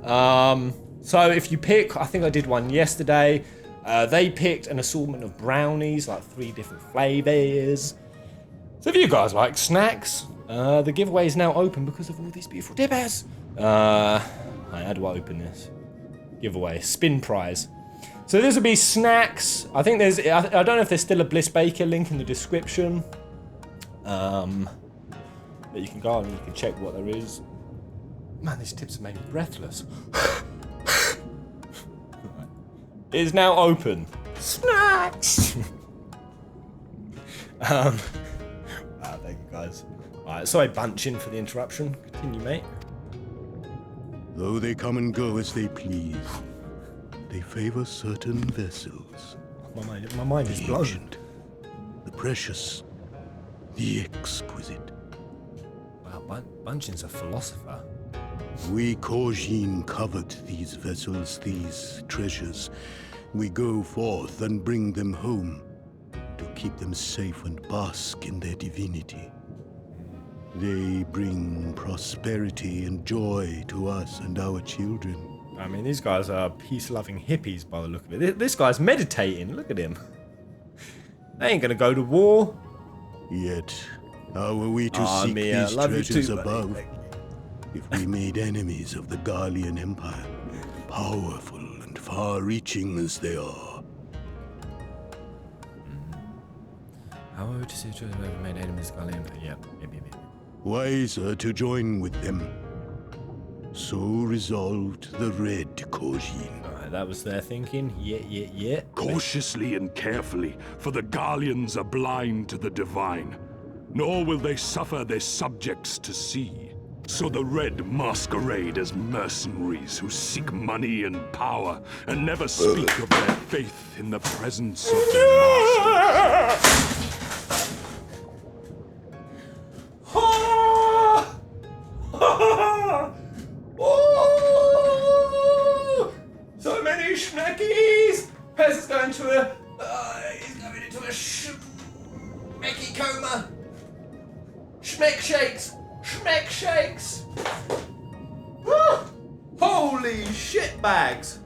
So if you pick, I think I did one yesterday. They picked an assortment of brownies, like 3 different flavors. So if you guys like snacks, the giveaway is now open because of all these beautiful dippers. How do I open this? Giveaway, spin prize. So this will be snacks. I think there's, I don't know if there's still a Bliss Baker link in the description. But you can go on and you can check what there is. Man, these tips have made me breathless. is now open. Snacks! Wow, thank you guys. Alright, sorry Bunchin for the interruption. Continue, mate. Though they come and go as they please, they favor certain vessels. My mind is The blown. ancient, the precious, the exquisite. Wow, Bunchin's a philosopher. We Kojin covet these vessels, these treasures. We go forth and bring them home to keep them safe and bask in their divinity. They bring prosperity and joy to us and our children. I mean, these guys are peace-loving hippies by the look of it. This guy's meditating. Look at him. They ain't gonna go to war. Yet, how are we to seek Mia, these love you treasures too, buddy. above if we made enemies of the Garlean Empire, powerful and far-reaching as they are? How are we to see each other ever made enemies of the Gallium? Yep. Wiser to join with them. So resolved the Red Kojin. Alright, that was their thinking. Yeah. Cautiously and carefully, for the Garleans are blind to the divine, nor will they suffer their subjects to see. So the Red masquerade as mercenaries who seek money and power, and never speak of their faith in the presence of their master. Oh! So many schneckies! Pez is going to a... he's going into a schmecky coma. Schmeck shakes! Schmeck shakes! Woo! Holy shit bags!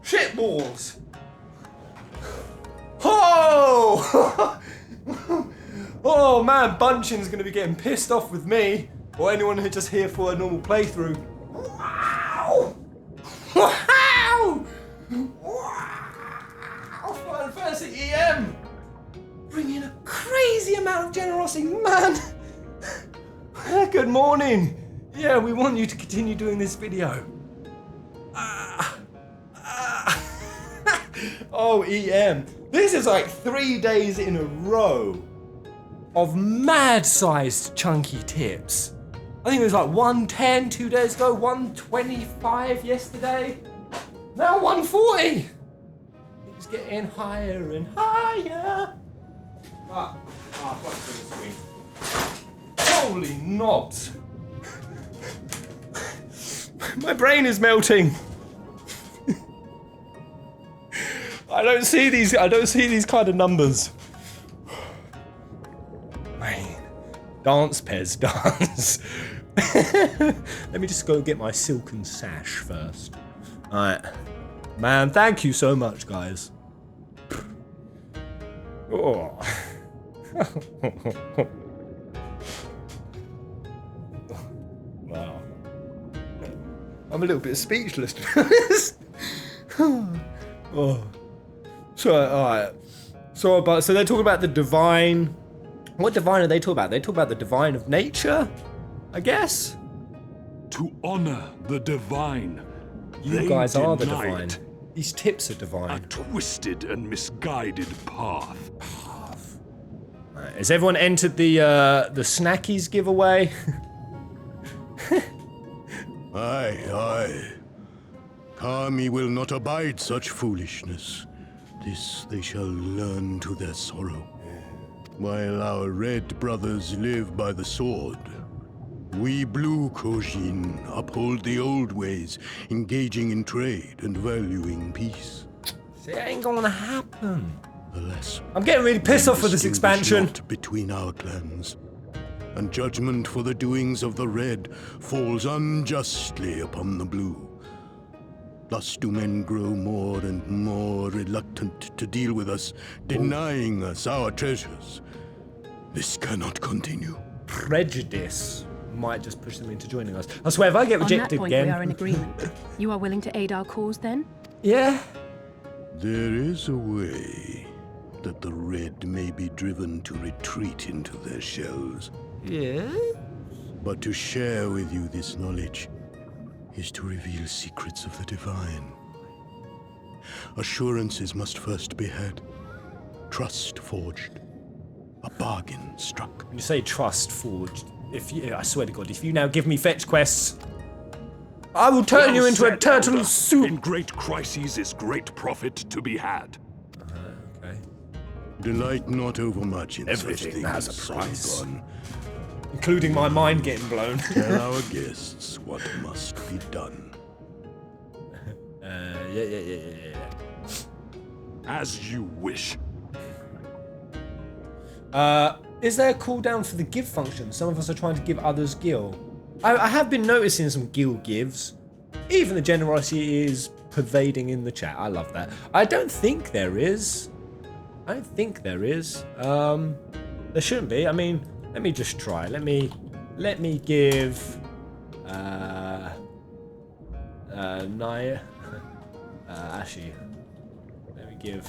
Shit balls! Oh! Oh man, Bunchin's gonna be getting pissed off with me, or anyone who's just here for a normal playthrough. Wow! Wow! Wow! Final Fantasy EM! Bringing a crazy amount of generosity, man! Good morning! Yeah, we want you to continue doing this video. Oh, EM. This is like 3 days in a row of mad-sized chunky tips. I think it was like 110 2 days ago, 125 yesterday, now 140. It's getting higher and higher. Holy knobs. My brain is melting. I don't see these kind of numbers. Man. Dance, Pez, dance. Let me just go get my silken sash first. Alright. Man, thank you so much, guys. Oh. Wow. I'm a little bit speechless, to be honest. Oh. So, alright. So they're talking about the divine. What divine are they talking about? They talk about the divine of nature, I guess? To honor the divine. You guys are the divine. These tips are divine. A twisted and misguided path. Right, has everyone entered the snackies giveaway? Aye. Kami will not abide such foolishness. This they shall learn to their sorrow. While our red brothers live by the sword, we blue Kojin uphold the old ways, engaging in trade and valuing peace. See, it ain't gonna happen. Alas, I'm getting really pissed off with this expansion. Not between our clans, and judgment for the doings of the red falls unjustly upon the blue. Thus do men grow more and more reluctant to deal with us, denying us our treasures. This cannot continue. Prejudice might just push them into joining us. I swear, if I get rejected On that point, again... we are in agreement. You are willing to aid our cause, then? Yeah. There is a way that the red may be driven to retreat into their shells. Yeah? But to share with you this knowledge is to reveal secrets of the divine. assurances must first be had. Trust forged. A bargain struck. When you say trust forged, I swear to God, if you now give me fetch quests, I will turn you into a turtle Elder. soup. In great crises is great profit to be had. Okay. Delight not overmuch in Everything such things, has a price. Son. Including my mind getting blown. Tell our guests what must be done. Yeah. As you wish. Is there a cooldown for the give function? Some of us are trying to give others gil. I have been noticing some gil gives. Even the generosity is pervading in the chat. I love that. I don't think there is. There shouldn't be. I mean, let me just try. Let me give Naya actually, let me give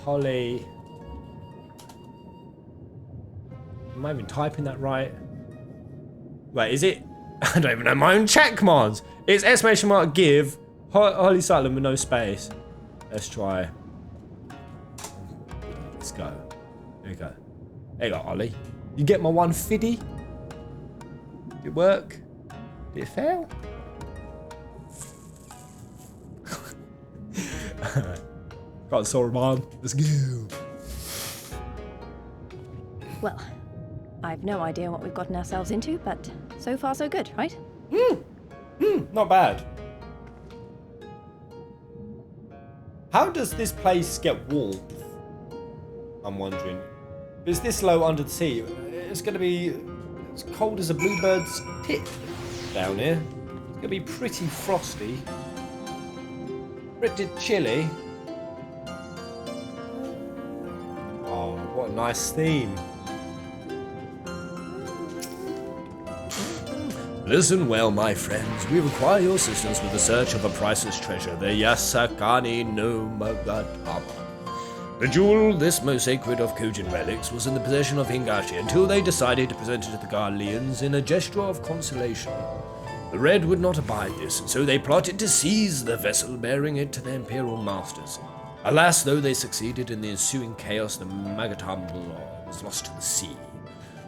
Holly. Am I even typing that right? Wait, is it? I don't even know my own chat commands. It's ! give Holly Sutherland with no space. Let's try. Let's go. Here we go. There you go, Holly. You get my one fiddy. Did it work? Did it fail? Got sorry, man. Let's go. Well, I've no idea what we've gotten ourselves into, but so far so good, right? Not bad. How does this place get warmth? I'm wondering. If it's this low under the sea, it's going to be as cold as a bluebird's tit down here. It's going to be pretty frosty. Pretty chilly. Oh, what a nice theme. Listen well, my friends. We require your assistance with the search of a priceless treasure, the Yasakani no Magatama. The jewel, this most sacred of Kujin relics, was in the possession of Hingashi until they decided to present it to the Garleans in a gesture of consolation. The Red would not abide this, and so they plotted to seize the vessel, bearing it to their imperial masters. Alas, though they succeeded in the ensuing chaos, the Magatama was lost to the sea.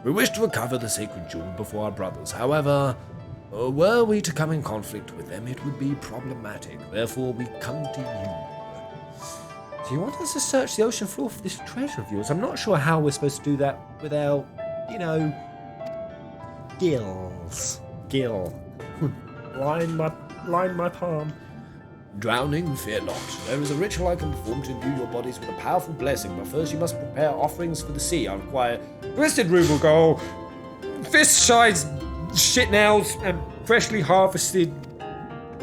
We wish to recover the sacred jewel before our brothers. However, were we to come in conflict with them, it would be problematic. Therefore, we come to you. So you want us to search the ocean floor for this treasure of yours? I'm not sure how we're supposed to do that without, gills. Gill. Line my palm. Drowning, fear not. There is a ritual I can perform to imbue your bodies with a powerful blessing, but first you must prepare offerings for the sea. I require twisted ruble gold, fist-sized shit nails, and freshly harvested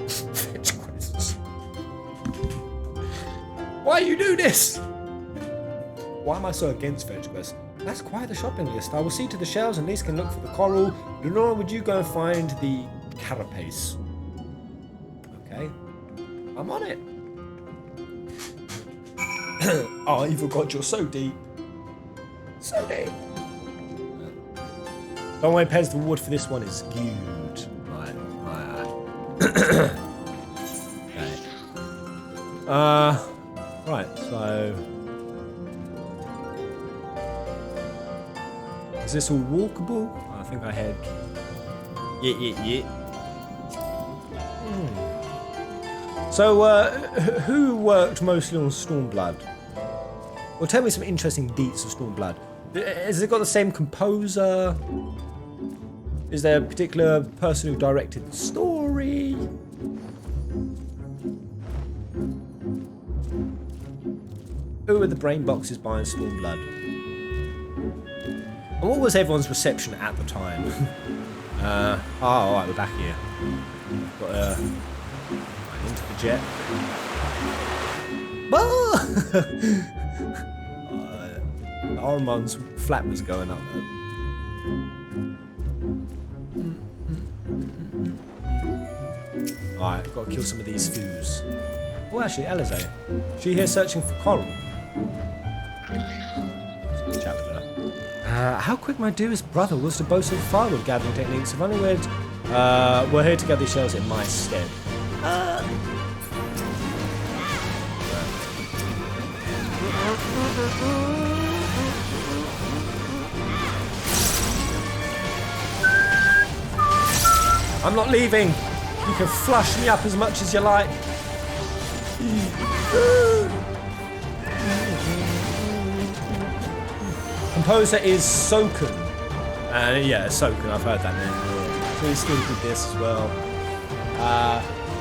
fetch quests. Why you do this? Why am I so against fetch quests? That's quite the shopping list. I will see to the shells and Lise can look for the coral. Lenora, would you go and find the carapace? Okay. I'm on it. Oh, you forgot you're so deep. So deep. Don't worry, Pez, the reward for this one is good. Right. Okay. Right, so... Is this all walkable? I think I had... Yeah. So, who worked mostly on Stormblood? Well, tell me some interesting deets of Stormblood. Has it got the same composer? Is there a particular person who directed the story? Who were the brain boxes behind Stormblood? And what was everyone's reception at the time? Alright, we're back here. Got into the jet. Armand's flap was going up though. Alright, gotta kill some of these foos. Oh, actually, Alize. She here searching for coral. Chat with her. How quick my dearest brother was to boast of firewood gathering techniques. If only we're here to gather these shells in my stead. I'm not leaving. You can flush me up as much as you like. Composer is Soken. Yeah, Soken, I've heard that name. So he still did this as well.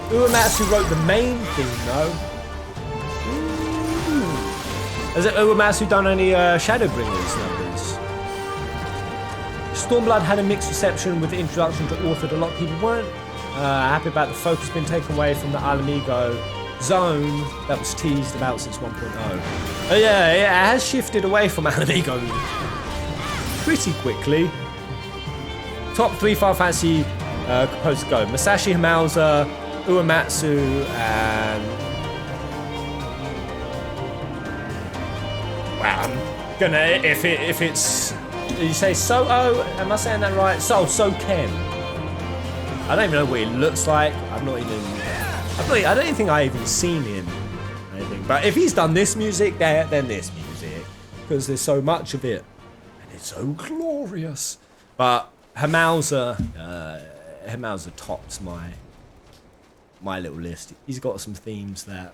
Uematsu wrote the main theme though. Has Uematsu done any Shadowbringers numbers? Stormblood had a mixed reception with the introduction to Authored. A lot of people weren't happy about the focus being taken away from the Alamigo zone that was teased about since 1.0. Yeah, it has shifted away from Alamigo pretty quickly. Top 3 Final Fantasy composers go. Masashi Hamauza, Uematsu, and... Wow, I'm gonna... If it's... You say So-Oh? Am I saying that right? So-Ken. I don't even know what he looks like. I don't even think I've even seen him. But if he's done this music, then this music. Because there's so much of it. And it's so glorious. But Hamauza tops my little list. He's got some themes that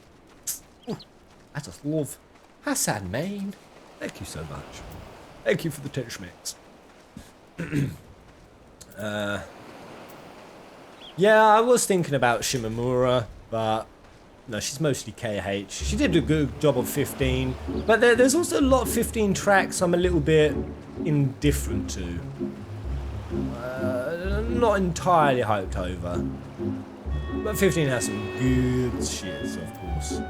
I just love. Hassan Main, thank you so much. Thank you for the 10 schmecks. Yeah, I was thinking about Shimamura, but no, she's mostly KH. She did a good job of 15, but there's also a lot of 15 tracks I'm a little bit indifferent to. Not entirely hyped over, but 15 has some good shits, of course.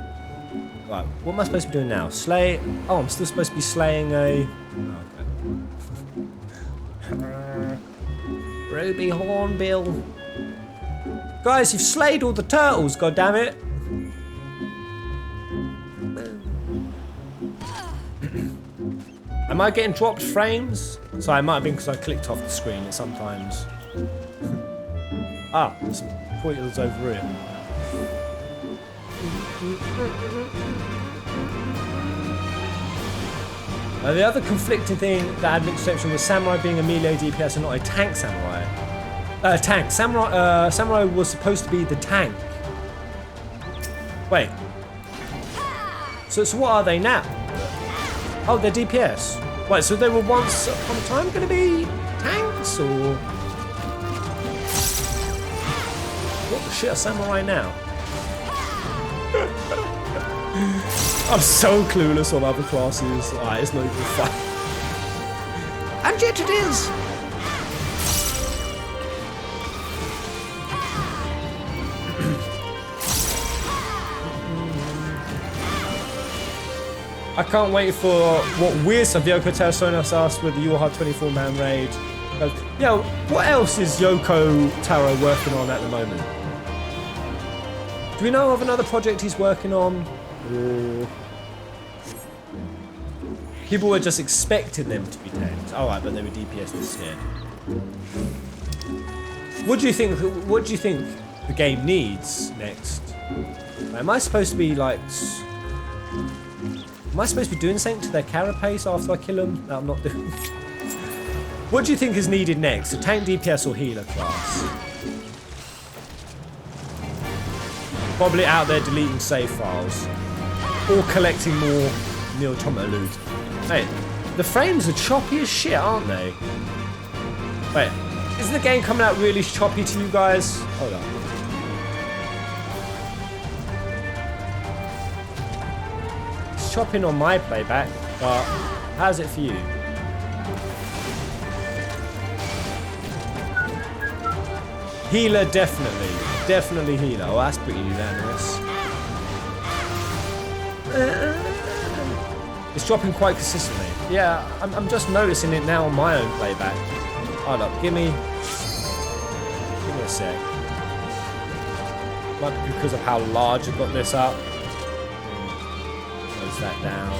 Right, what am I supposed to be doing now? Slay? Oh, I'm still supposed to be slaying a... Oh, okay. Ruby Hornbill. Guys, you've slayed all the turtles, goddammit. Am I getting dropped frames? Sorry, it might have been because I clicked off the screen. It sometimes... there's some portals over here. The other conflicting thing that had mixed reception was Samurai being a melee DPS and not a tank Samurai. Samurai was supposed to be the tank. Wait. So what are they now? Oh, they're DPS. Wait, so they were once upon a time going to be tanks, or what the shit are Samurai now? I'm so clueless on other classes. Alright, it's not even fun. And yet it is! I can't wait for what weird stuff Yoko Tarasonos asked with the Yoha 24-man raid. Yo, what else is Yoko Taro working on at the moment? Do we know of another project he's working on? Or people were just expecting them to be tanks. Alright, but they were DPS instead. What do you think the game needs next? Am I supposed to be like... Am I supposed to be doing something to their carapace after I kill them? No, I'm not doing... What do you think is needed next? A tank, DPS, or healer class? Probably out there deleting save files. Or collecting more Neotoma loot. Hey, the frames are choppy as shit, aren't they? Wait, is the game coming out really choppy to you guys? Hold on. It's chopping on my playback, but how's it for you? Healer, definitely. Definitely healer. Oh, that's pretty unanimous. It's dropping quite consistently. Yeah, I'm just noticing it now on my own playback. Hold up, give me a sec. Might be because of how large I've got this up. Close that down.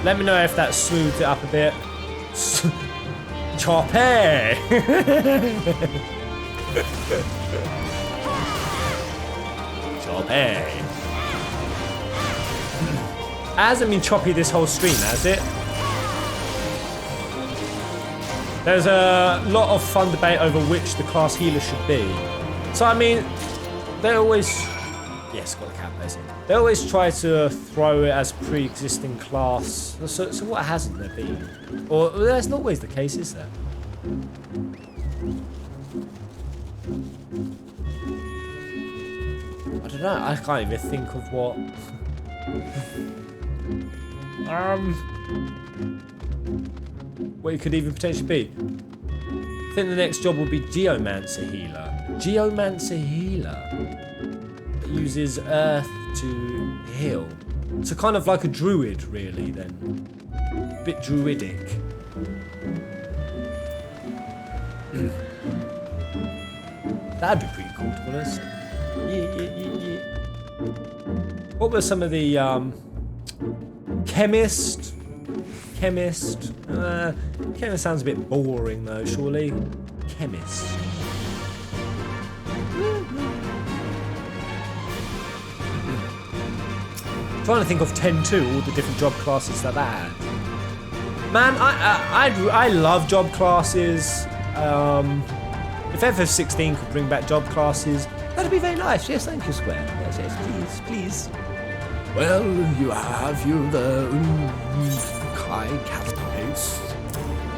Let me know if that smoothed it up a bit. Choppy! Choppy. It hasn't been choppy this whole stream, has it? There's a lot of fun debate over which the class healer should be. So, I mean, they always... Yes, got the cat placing. They always try to throw it as pre-existing class. So what hasn't there been? Or that's not always the case, is there? I don't know. I can't even think of what. What it could even potentially be. I think the next job will be Geomancer Healer. Geomancer Healer uses earth to heal. So kind of like a druid, really, then. A bit druidic. That'd be pretty cool, to be honest. Yeah. What were some of the chemist? Chemist sounds a bit boring though, surely. Chemist. Trying to think of 10-2, all the different job classes that had. Man, I love job classes. If FF16 could bring back job classes, that'd be very nice. Yes, thank you, Square. Yes, please. Well, you have the Kai Cavitates.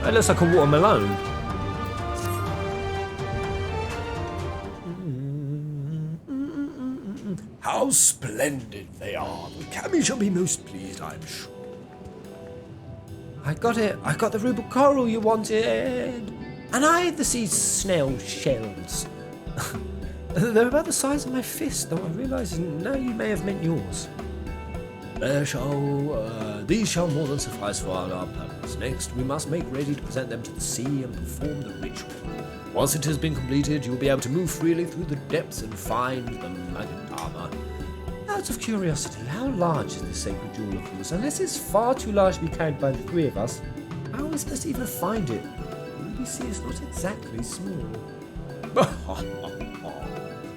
It looks like a watermelon. How splendid they are. The Cammy shall be most pleased, I'm sure. I got it. I got the ruby coral you wanted. And I the sea snail shells. They're about the size of my fist, though I realise now you may have meant yours. These shall more than suffice for our purpose. Next, we must make ready to present them to the sea and perform the ritual. Once it has been completed, you will be able to move freely through the depths and find the Magadama. Out of curiosity, how large is this sacred jewel of yours? Unless it's far too large to be carried by the three of us, how are we supposed to even find it? BBC is not exactly small.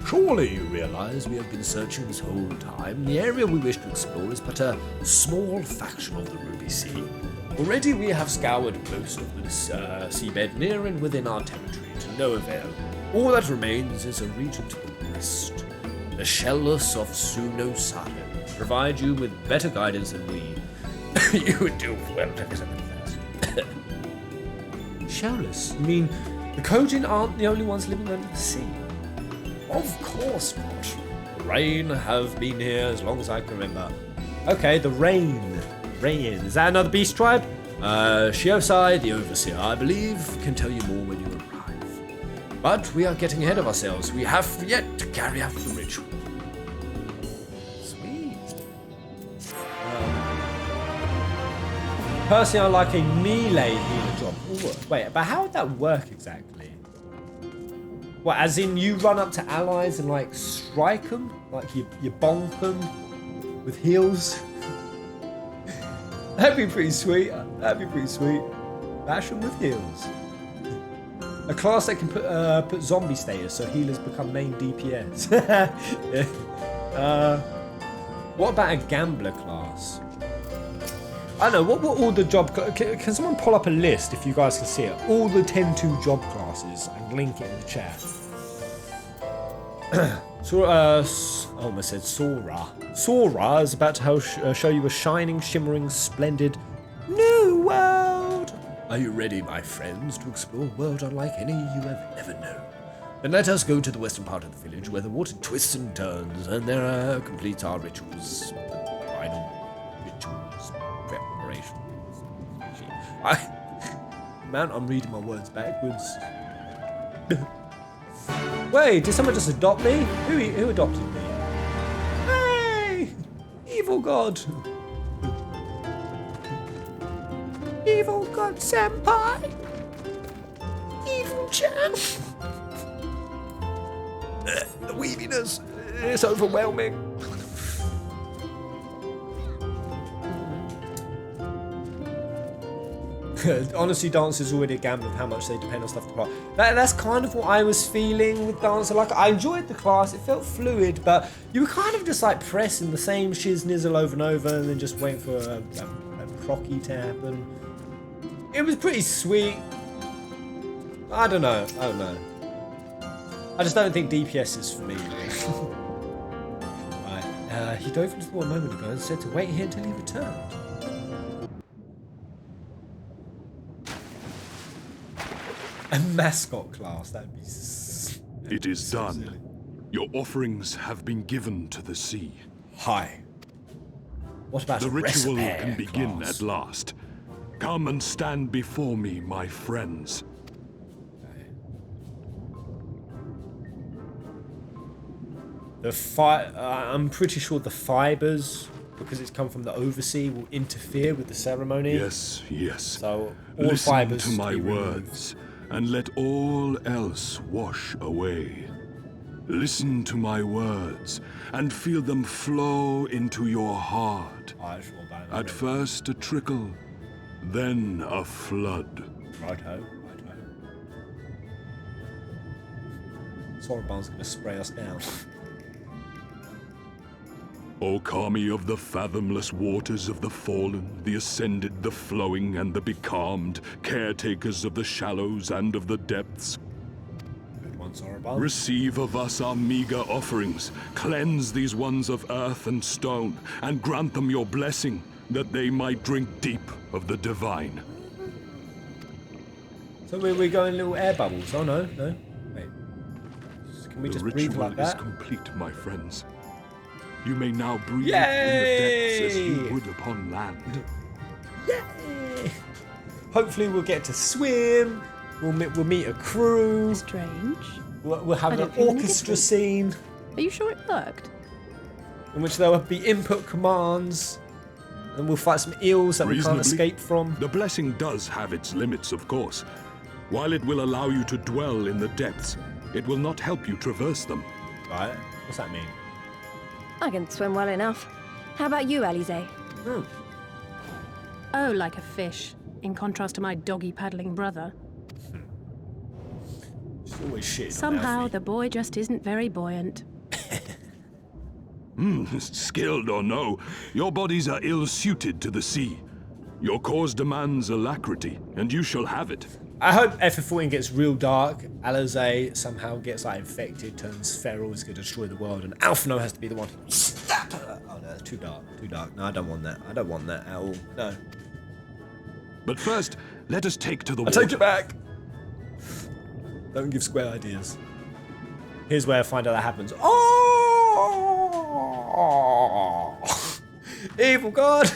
Surely you realise we have been searching this whole time. The area we wish to explore is but a small fraction of the Ruby Sea. Already we have scoured most of the seabed near and within our territory to no avail. All that remains is a region to the west. The Shellless of Sunosaro provide you with better guidance than we. You would do well to visit them first. Shellless? You mean the Kojin aren't the only ones living under the sea? Of course not. The Rain have been here as long as I can remember. Okay, the Rain. Is that another beast tribe? Shiosai, the Overseer, I believe, can tell you more when you arrive. But we are getting ahead of ourselves. We have yet to carry out the ritual. Sweet. Personally, I like a melee healer job. Ooh, wait, but how would that work exactly? What, as in you run up to allies and like strike them? Like you bonk them with heals? That'd be pretty sweet. Bash them with heals. A class that can put zombie status so healers become main DPS. Yeah. What about a gambler class? I don't know, what were all the job... Can someone pull up a list, if you guys can see it? All the 10-2 job classes and link it in the chat. I almost said Sora. Sora is about to show you a shining, shimmering, splendid new world. Are you ready, my friends, to explore a world unlike any you have ever known? Then let us go to the western part of the village, where the water twists and turns, and there completes our rituals. Final rituals. Preparations. Man, I'm reading my words backwards. Wait, did someone just adopt me? Who adopted me? Hey! Evil God! Evil God Senpai! Evil Chan! The weaviness is overwhelming. Honestly, dance is already a gamble of how much they depend on stuff to plot. That's kind of what I was feeling with Dancer. Like, I enjoyed the class, it felt fluid, but you were kind of just like pressing the same shiz nizzle over and over and then just waiting for a procky to happen. It was pretty sweet. I don't know. I just don't think DPS is for me. Right. He dove into the water a moment ago and said to wait here until he returned. A mascot class, that'd be... It is done. Silly. Your offerings have been given to the sea. Hi. What about the ritual can begin at last. Come and stand before me, my friends. I'm pretty sure the fibers, because it's come from the oversea, will interfere with the ceremony. Yes, yes. So all listen fibers to my words, and let all else wash away. Listen to my words, and feel them flow into your heart. At first a trickle, then a flood. Righto. Soroban's gonna spray us down. O Kami of the fathomless waters of the fallen, the ascended, the flowing, and the becalmed, caretakers of the shallows and of the depths. Good one, Soroban. Receive of us our meager offerings, cleanse these ones of earth and stone, and grant them your blessing, that they might drink deep of the divine. So we're going little air bubbles. Oh no. Wait. Can we just breathe like that? The ritual is complete, my friends. You may now breathe in the depths as you would upon land. Yay! Hopefully we'll get to swim. We'll meet a crew. Strange. We'll have an orchestra scene. Are you sure it worked? In which there will be input commands. And we'll fight some eels that we can't escape from. The blessing does have its limits, of course. While it will allow you to dwell in the depths, it will not help you traverse them. Right? What's that mean? I can swim well enough. How about you, Alize? Oh, like a fish. In contrast to my doggy paddling brother. She's always shitting. Somehow the boy just isn't very buoyant. Skilled or no, your bodies are ill-suited to the sea. Your cause demands alacrity, and you shall have it. I hope FF14 gets real dark. Alize somehow gets infected, turns feral, is going to destroy the world, and Alphino has to be the one to stab her. Oh no, too dark. No, I don't want that. I don't want that at all. No. But first, let us take to the water. I take it back. Don't give Square ideas. Here's where I find out that happens. Oh! Evil God!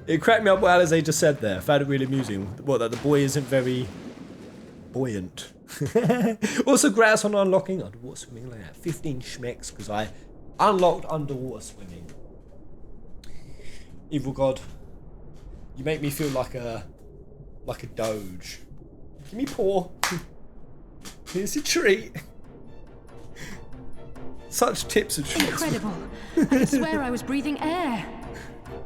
It cracked me up what Alize just said there. I found it really amusing. What, that the boy isn't very buoyant. Also, grass on unlocking underwater swimming like that. 15 schmecks because I unlocked underwater swimming. Evil God, you make me feel like a doge. Give me paw. Here's your treat. Such tips and tricks. Incredible. I could swear I was breathing air.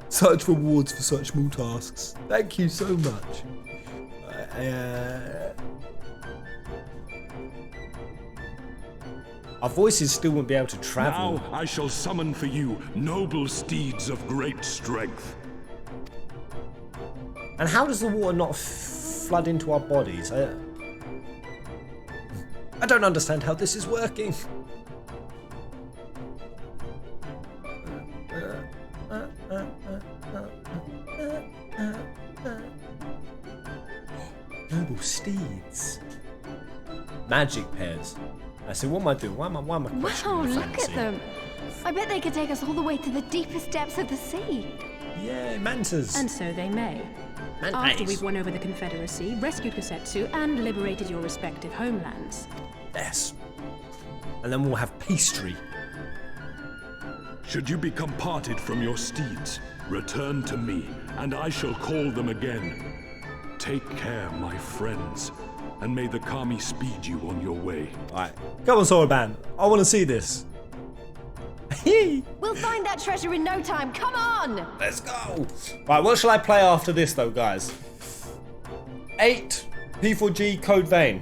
Such rewards for such small tasks. Thank you so much. Our voices still won't be able to travel. Now I shall summon for you noble steeds of great strength. And how does the water not flood into our bodies? I don't understand how this is working. Noble steeds. Magic pairs. I said, what am I doing? Why am I questioning Wow, look at them. I bet they could take us all the way to the deepest depths of the sea. Yeah, mantas. And so they may. After we've won over the Confederacy, rescued Kosetsu, and liberated your respective homelands. Yes. And then we'll have pastry. Should you become parted from your steeds, return to me, and I shall call them again. Take care, my friends, and may the Kami speed you on your way. Alright, come on, Soroban. I want to see this. We'll find that treasure in no time. Come on! Let's go. Right, what shall I play after this, though, guys? 8 P4G Code Vein.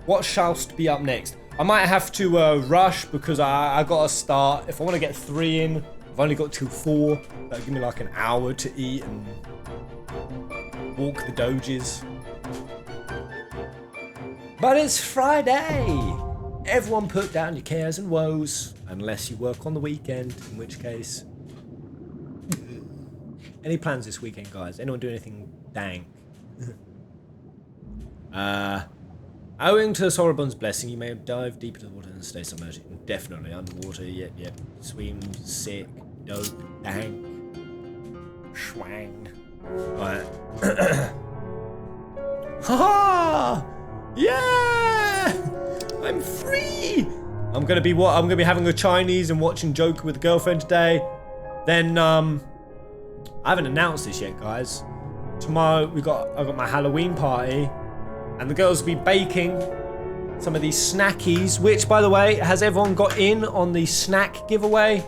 What shallst be up next? I might have to rush because I got to start. If I want to get 3 in, I've only got till 4. That'll give me like an hour to eat and walk the doges. But it's Friday! Everyone put down your cares and woes, unless you work on the weekend, in which case... Any plans this weekend, guys? Anyone do anything dank? Owing to Sorobon's blessing, you may dive deep into the water and stay submerged. Definitely underwater, yep. Swim, sick, dope, dank, schwang. Alright. Haha! Yeah! I'm free! I'm gonna be what? I'm gonna be having a Chinese and watching Joker with a girlfriend today. Then, I haven't announced this yet, guys. Tomorrow I've got my Halloween party, and the girls will be baking some of these snackies. Which, by the way, has everyone got in on the snack giveaway?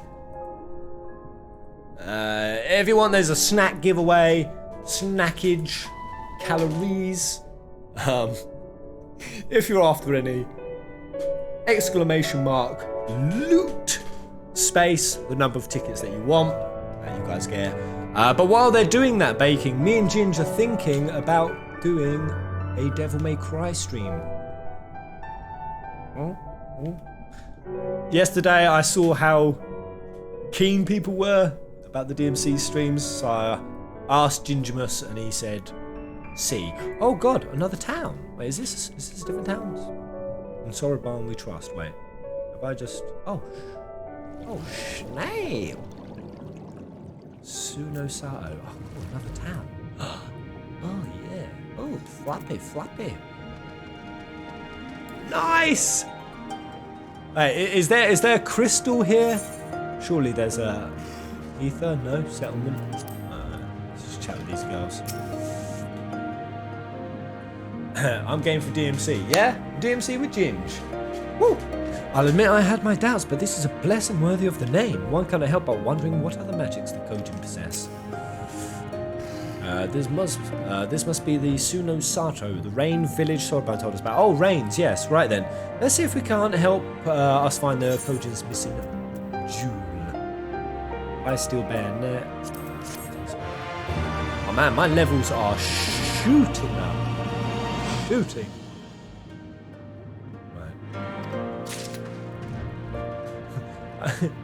Everyone, there's a snack giveaway. Snackage, calories. If you're after any, exclamation mark, loot, space, the number of tickets that you want, that you guys get. But while they're doing that baking, me and Ginge are thinking about doing a Devil May Cry stream. Yesterday I saw how keen people were about the DMC streams, so I asked Gingimus and he said, "See, oh god, another town. Wait, is this different towns?" In Soroban we trust. Wait, have I just? Oh, snail. Sunosato. Oh, another town. Oh yeah. Oh, flappy. Nice. Hey, is there a crystal here? Surely there's a ether. No settlement. Let's just chat with these girls. I'm game for DMC. Yeah, DMC with Ginge. Woo! I'll admit I had my doubts, but this is a blessing worthy of the name. One cannot help but wondering what other magics the Kojin possess. This must be the Sunosato, the Rain Village Soroban told us about. Oh, Rains, yes, right then. Let's see if we can't help us find the Kojin's missing jewel. I still bayonet. Oh man, my levels are shooting now. Shooting.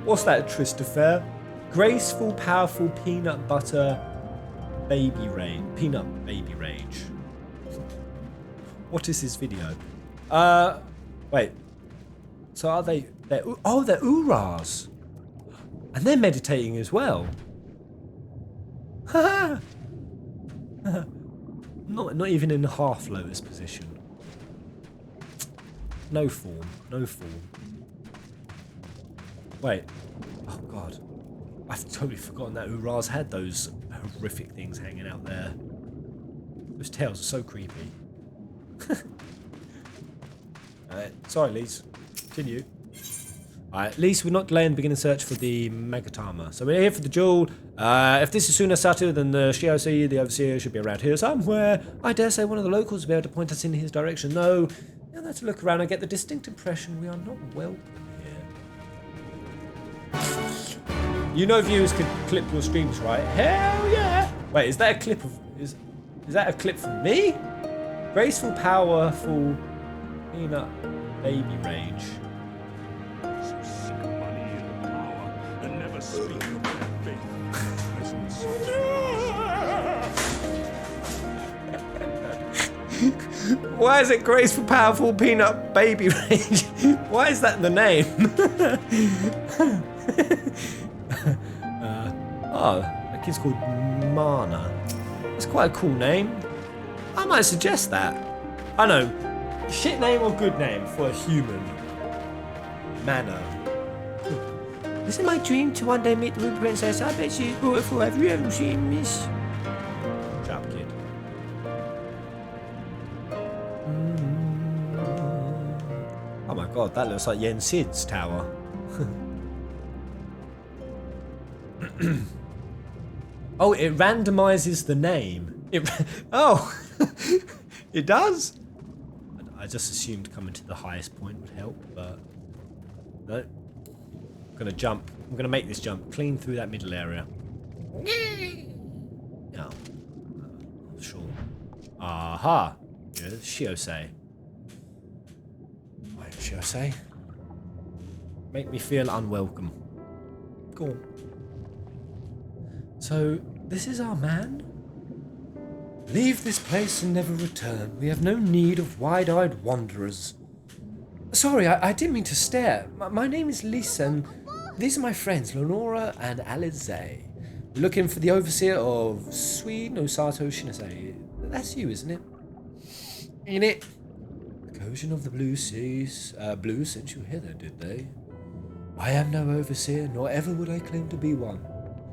What's that, Christopher? Graceful, powerful peanut butter baby rage. Peanut baby rage. What is this video? Wait. So are they? They're Uras, and they're meditating as well. Not even in half lotus position. No form. Wait. Oh god. I've totally forgotten that Uraz had those horrific things hanging out there. Those tails are so creepy. Alright, sorry Lise. Continue. Alright, at least we're not delaying the beginning search for the Megatama. So we're here for the jewel. If this is Sunosato, then the Shiose, the overseer, should be around here somewhere. I dare say one of the locals will be able to point us in his direction. Though, now that I look around, I get the distinct impression we are not welcome. You know viewers could clip your streams, right? Hell yeah! Wait, is that a clip of... Is that a clip from me? Graceful, powerful, peanut baby rage. So sick of money and power, and never speak of their faith. Why is it graceful, powerful, peanut baby rage? Why is that the name? That kid's called Mana. That's quite a cool name. I might suggest that. I know. Shit name or good name for a human? Mana. Is it my dream to one day meet the Ruby Princess? I bet she's beautiful. Have you ever seen this? Shut up, kid. Oh my god, that looks like Yen Sid's tower. Oh, it randomizes the name. Oh, it does? I just assumed coming to the highest point would help, but no. I'm gonna jump. I'm gonna make this jump clean through that middle area. No. Sure. Aha. Yeah, Shiosei. shall I say? Make me feel unwelcome. Go on. So, this is our man? Leave this place and never return. We have no need of wide-eyed wanderers. Sorry, I didn't mean to stare. My name is Lisa, and these are my friends, Lenora and Alize. We're looking for the overseer of Sui no Sato Shinase. That's you, isn't it? In it. The Kojin of the Blue Seas. Blue sent you hither, did they? I am no overseer, nor ever would I claim to be one.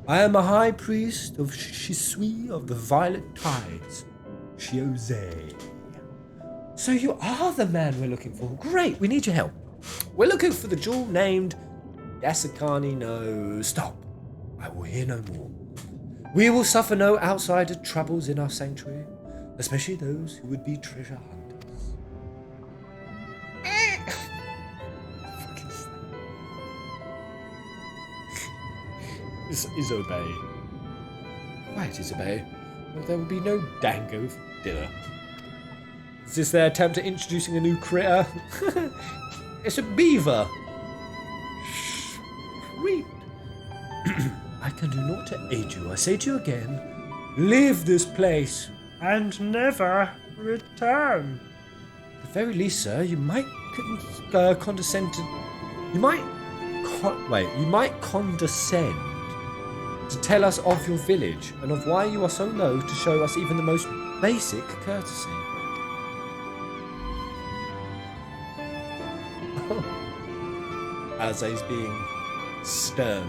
I am a high priest of Shisui of the Violet Tides. Shiose. So you are the man we're looking for. Great, we need your help. We're looking for the jewel named Yasakani no... Stop. I will hear no more. We will suffer no outsider troubles in our sanctuary, especially those who would be treasure hunters. Isobey. Quiet, Isobey. There will be no dango for dinner. Is this their attempt at introducing a new critter? It's a beaver. Sweet. I can do naught to aid you. I say to you again, leave this place and never return. At the very least, sir, you might condescend to... You might condescend to tell us of your village and of why you are so low to show us even the most basic courtesy. As he's being stern.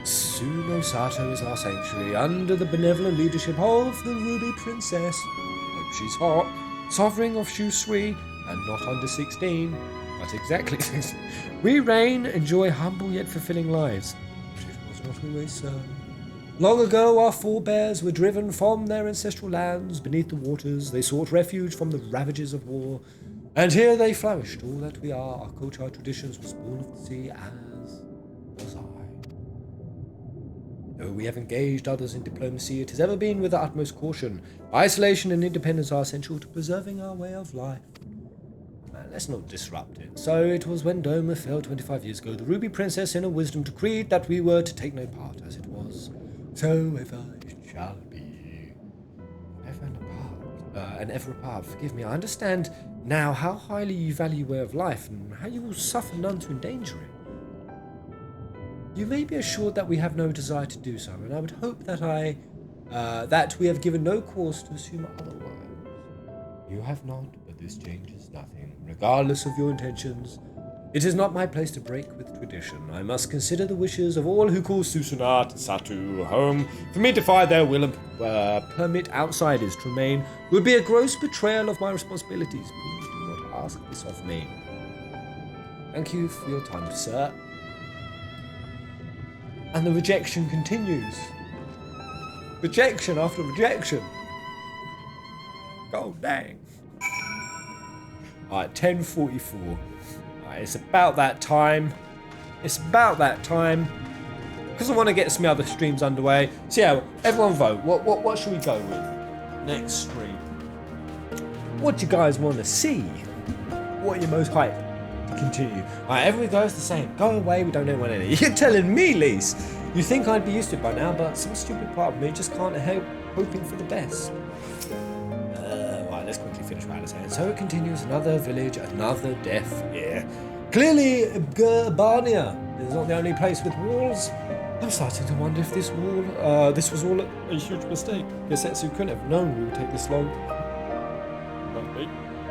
Suno Sato is our sanctuary under the benevolent leadership of the Ruby Princess. Hope she's hot, sovereign of Shusui, and not under 16, but exactly 16. We reign, enjoy humble yet fulfilling lives. But it was not always so. Long ago, our forebears were driven from their ancestral lands beneath the waters. They sought refuge from the ravages of war. And here they flourished, all that we are. Our culture, our traditions was born of the sea, as was I. Though we have engaged others in diplomacy, it has ever been with the utmost caution. Isolation and independence are essential to preserving our way of life. Let's not disrupt it. So it was when Doma fell 25 years ago, the Ruby Princess in her wisdom decreed that we were to take no part, as it was. So ever it shall be. And ever apart. Forgive me, I understand now how highly you value your way of life and how you will suffer none to endanger it. You may be assured that we have no desire to do so, and I would hope that that we have given no cause to assume otherwise. You have not, but this changes nothing. Regardless of your intentions, it is not my place to break with tradition. I must consider the wishes of all who call Susunat and Satu home. For me to defy their will and permit outsiders to remain would be a gross betrayal of my responsibilities. Please do not ask this of me. Thank you for your time, sir. And the rejection continues. Rejection after rejection. God dang. Alright, 10:44. Alright, it's about that time. Because I want to get some other streams underway. So yeah, everyone vote. What should we go with? Next stream. What do you guys want to see? What are you most hyped to continue? Alright, everybody goes the same. Go away, we don't know when any. You're telling me, Lise. You think I'd be used to it by now, but some stupid part of me just can't help hoping for the best. Right, let's quickly finish what I was saying. So it continues, another village, another death. Yeah. Clearly, Barnia is not the only place with walls. I'm starting to wonder if this was all a huge mistake. Yosetsu couldn't have known we would take this long.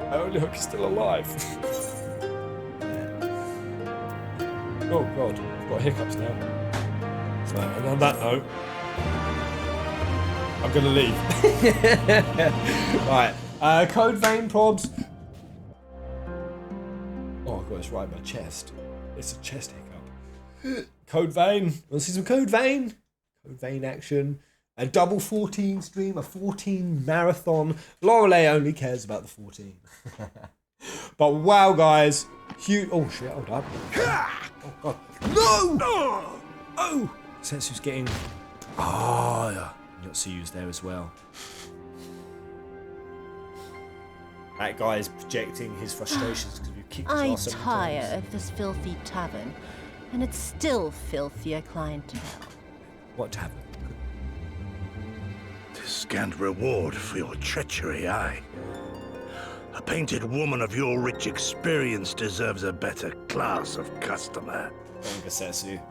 I only hope he's still alive. Oh god, I've got hiccups now. So, and on that note, I'm gonna leave. Right, Code Vein probs. Oh, I've got this right in my chest. It's a chest hiccup. Code Vein. Want to see some Code Vein? Code Vein action. A double 14 stream, a 14 marathon. Lorelei only cares about the 14. But wow, guys. Huge. Oh shit, hold up. Oh god. No! Oh! Setsu's getting. Oh, yeah. Yotsu's there as well. That guy is projecting his frustrations because we've kicked his I ass so many tire times. of this filthy tavern, and it's still filthier clientele. What tavern? Tis scant reward for your treachery, aye. A painted woman of your rich experience deserves a better class of customer. Gosetsu.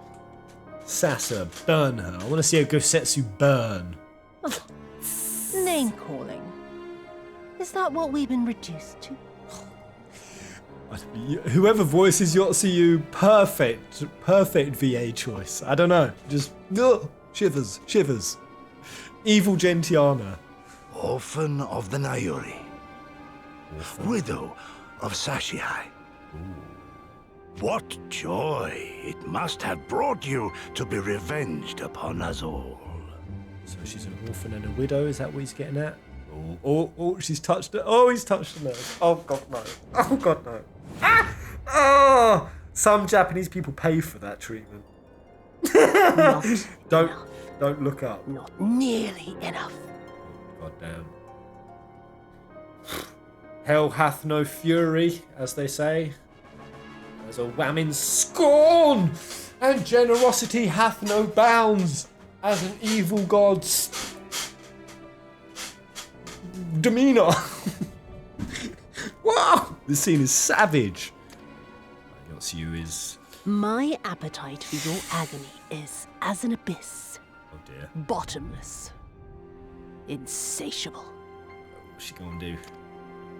Sasa, burn her. I want to see a Gosetsu burn. Name calling. Is that what we've been reduced to? Whoever voices Yotsuyu, perfect VA choice. I don't know, just shivers. Evil Gentiana. Orphan of the Nayuri. Widow of Sashihai. What joy it must have brought you to be revenged upon us all. So she's an orphan and a widow, is that what he's getting at? Oh, she's touched it. Oh, he's touched the nose. Oh, God, no. Oh, God, no. Ah! Oh! Some Japanese people pay for that treatment. Don't look up. Not nearly enough. God damn. Hell hath no fury, as they say. There's a whamming scorn, and generosity hath no bounds, as an evil god's demeanor. Wow! This scene is savage. Yotsuyu is... My appetite for your agony is as an abyss. Oh dear. Bottomless. Insatiable. What's she gonna do?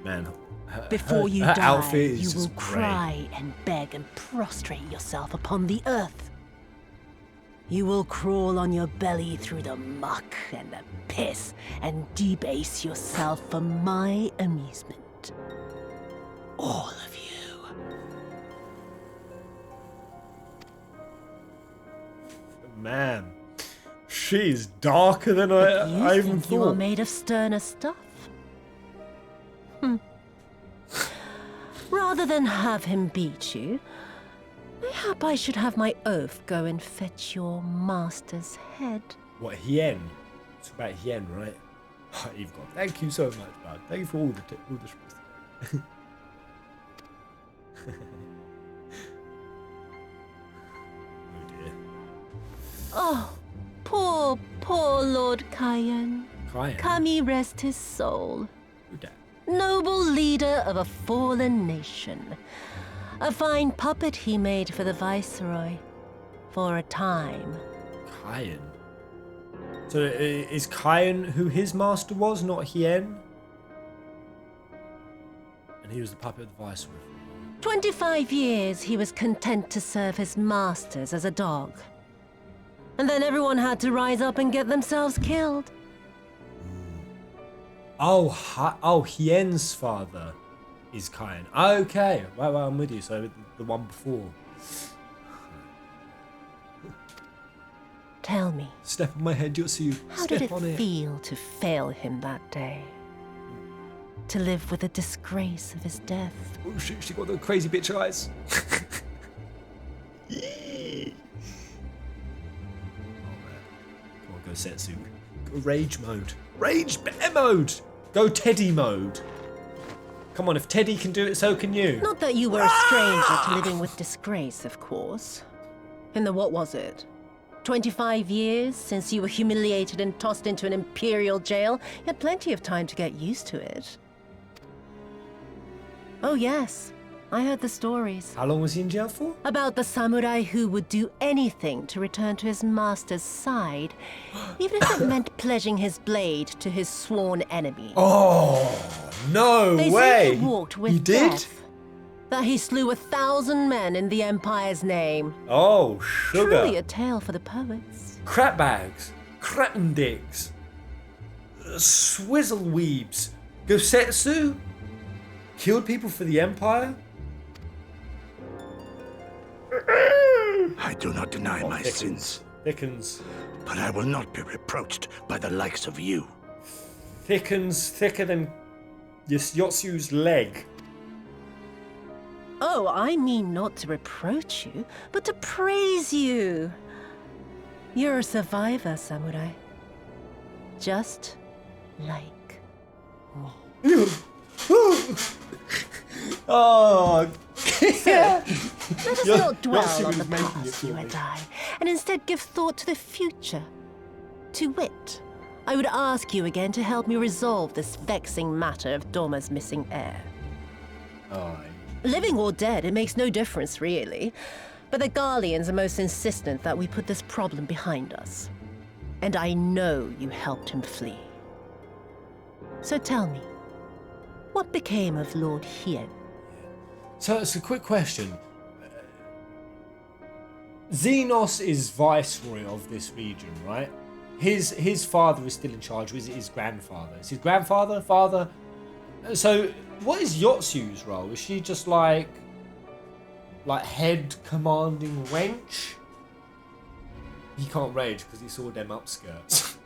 Man, Before you her die, outfit is you will just great. cry and beg and prostrate yourself upon the earth. You will crawl on your belly through the muck and the piss and debase yourself for my amusement. All of you. Man, she's darker than I even think you are thought. made of sterner stuff? Rather than have him beat you, mayhap I should have my oaf go and fetch your master's head. What, Hien? It's about Hien, right? Oh, you've got. Thank you so much, bud. Thank you for all the spice. Oh dear. Oh, poor Lord Kayan. Crying. Kami rest his soul. Who dat? Noble leader of a fallen nation. A fine puppet he made for the Viceroy. For a time. Kayan. So is Kayan who his master was, not Hien? And he was the puppet of the Viceroy. 25 years he was content to serve his masters as a dog. And then everyone had to rise up and get themselves killed. Oh, Hien's father is Kayan. Okay, well, I'm with you. So the one before. Tell me, Step on my head, Yotsuyu. how Step did it on it. feel to fail him that day? To live with the disgrace of his death? Oh shit, she got the crazy bitch eyes. Oh man. Come on, go Setsu. Go rage mode. Rage bear mode! Go Teddy mode. Come on, if Teddy can do it, so can you. Not that you were a stranger to living with disgrace, of course. In the what was it? 25 years since you were humiliated and tossed into an imperial jail? You had plenty of time to get used to it. Oh yes, I heard the stories. How long was he in jail for? About the samurai who would do anything to return to his master's side, even if it meant pledging his blade to his sworn enemy. Oh, no They way! say he walked with He did? death. That he slew 1,000 men in the Empire's name. Oh, sugar. Truly a tale for the poets. Crap bags. Cratten dicks. Swizzle weebs. Gosetsu? Killed people for the Empire? I do not deny my sins, Thickens. but I will not be reproached by the likes of you. Thickens thicker than Yotsuyu's leg. Oh, I mean not to reproach you, but to praise you. You're a survivor, samurai. Just like me. Oh, Let us not dwell Yossi on was the making it past, for you me. and I, and instead give thought to the future. To wit, I would ask you again to help me resolve this vexing matter of Dorma's missing heir. Aye. Living or dead, it makes no difference, really. But the Garleans are most insistent that we put this problem behind us. And I know you helped him flee. So tell me, what became of Lord Hien? So it's a quick question. Xenos is viceroy of this region, right? His father is still in charge, or is it his grandfather? Is his grandfather, father? So what is Yotsu's role? Is she just like head commanding wench? He can't rage because he saw them upskirts.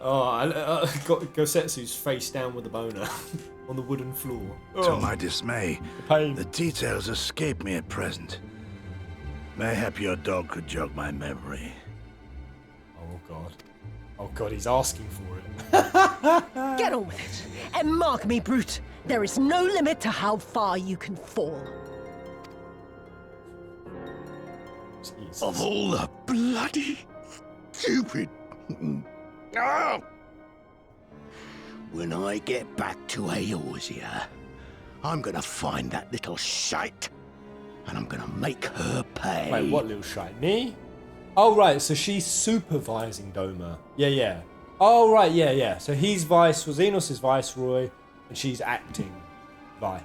Got Gosetsu's face down with a boner on the wooden floor. To my dismay, pain. the details escape me at present. Mayhap your dog could jog my memory. Oh god. Oh god, he's asking for it. Get on with it, and mark me, brute. There is no limit to how far you can fall. Jesus. Of all the bloody stupid. Oh! When I get back to Eorzea, I'm gonna find that little shite, and I'm gonna make her pay. Wait, what little shite? Me? Oh right, so she's supervising Doma. Yeah. Oh right, yeah. So he's Xenos is viceroy, and she's acting viceroy.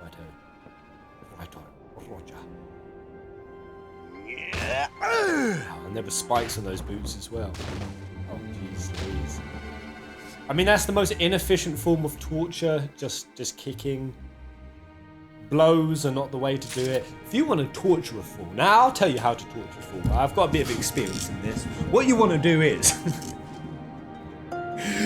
Righto. Roger. Yeah. Oh, and there were spikes on those boots as well. Oh jeez Louise. I mean, that's the most inefficient form of torture, just kicking. Blows are not the way to do it. If you want to torture a fool, now I'll tell you how to torture a fool. I've got a bit of experience in this. What you want to do is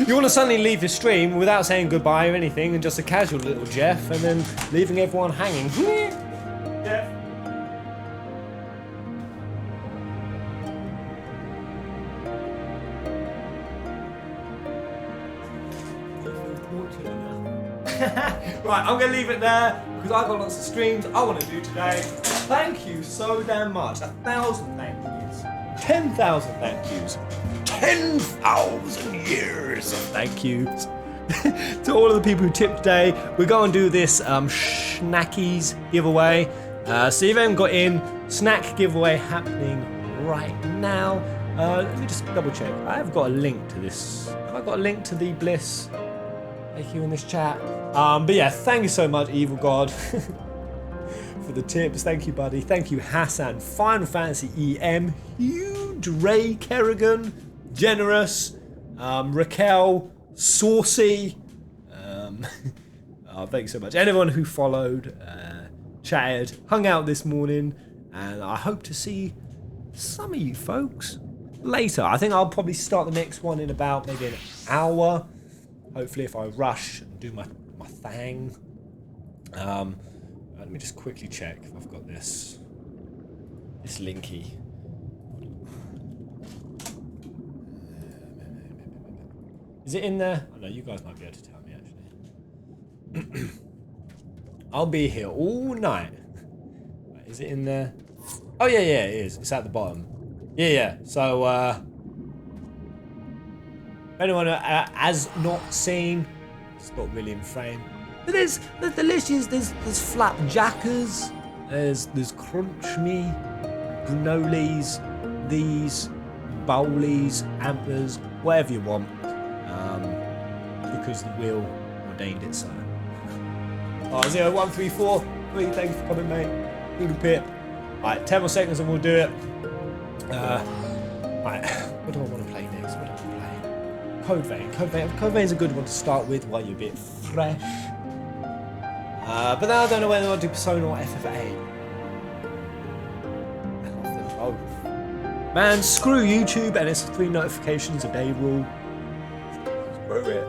you want to suddenly leave the stream without saying goodbye or anything, and just a casual little Jeff, and then leaving everyone hanging. Jeff. Right, I'm going to leave it there because I've got lots of streams I want to do today. Thank you so damn much. 1,000 thank yous. 10,000 thank yous. 10,000 years of thank yous. To all of the people who tipped today. We're going to do this Schnackies giveaway. So if you haven't got in, snack giveaway happening right now. Let me just double check. I've got a link to this. Have I got a link to the Bliss? Thank you in this chat. But yeah, thank you so much, Evil God, for the tips. Thank you, buddy. Thank you, Hassan. Final Fantasy EM. Huge. Ray Kerrigan. Generous. Raquel. Saucy. Thank you so much. Anyone who followed, chatted, hung out this morning. And I hope to see some of you folks later. I think I'll probably start the next one in about maybe an hour. Hopefully, if I rush and do my thing. Let me just quickly check if I've got this linky. Is it in there? Oh no, you guys might be able to tell me actually. I'll be here all night. Wait, is it in there? Oh yeah, it is. It's at the bottom. Yeah. So, if anyone has not seen, it's not really in frame. But there's delicious. There's flapjackers. There's crunch me, granolis, these bowlies, amplers, whatever you want. Because the wheel ordained it so. Alright, 0, 1, 3, 4. Thank you for coming, mate. Good pip. Alright, 10 more seconds and we'll do it. Right, what do I want to play next? What do I want to play? Code Vein's a good one to start with while you're a bit fresh. But now I don't know whether I'll do Persona or FFA. I love them both. Man, screw YouTube and its 3 notifications a day rule. Screw it.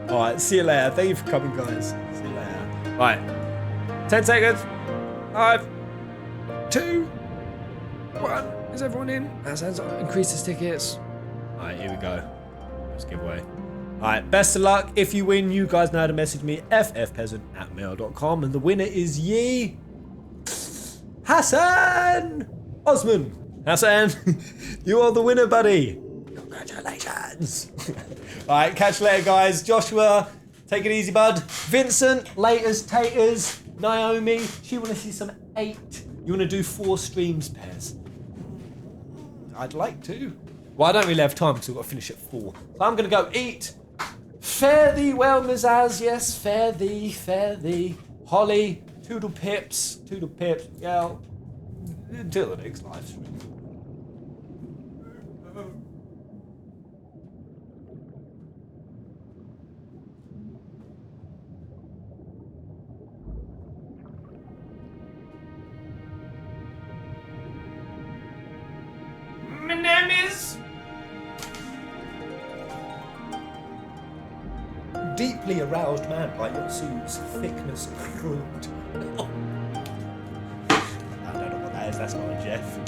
Alright, see you later. Thank you for coming, guys. See you later. Right. 10 seconds. 5, 2, 1. Is everyone in? That sounds like increases tickets. Alright, here we go. Let's give away. Alright, best of luck. If you win, you guys know how to message me, ffpeasant@mail.com. And the winner is ye... Hassan Osman. Hassan, you are the winner, buddy. Congratulations. Alright, catch you later, guys. Joshua, take it easy, bud. Vincent, laters, taters. Naomi, she want to see some 8. You want to do 4 streams, Pez? I'd like to. Well, I don't really have time because we've got to finish at 4. So I'm going to go eat. Fare thee well, Mizaz. Yes, fare thee, fare thee. Holly, toodle pips, girl. Until the next live stream. My name is... Deeply aroused man by Yotsu's thickness of fruit. I don't know what that is, that's not a Jeff.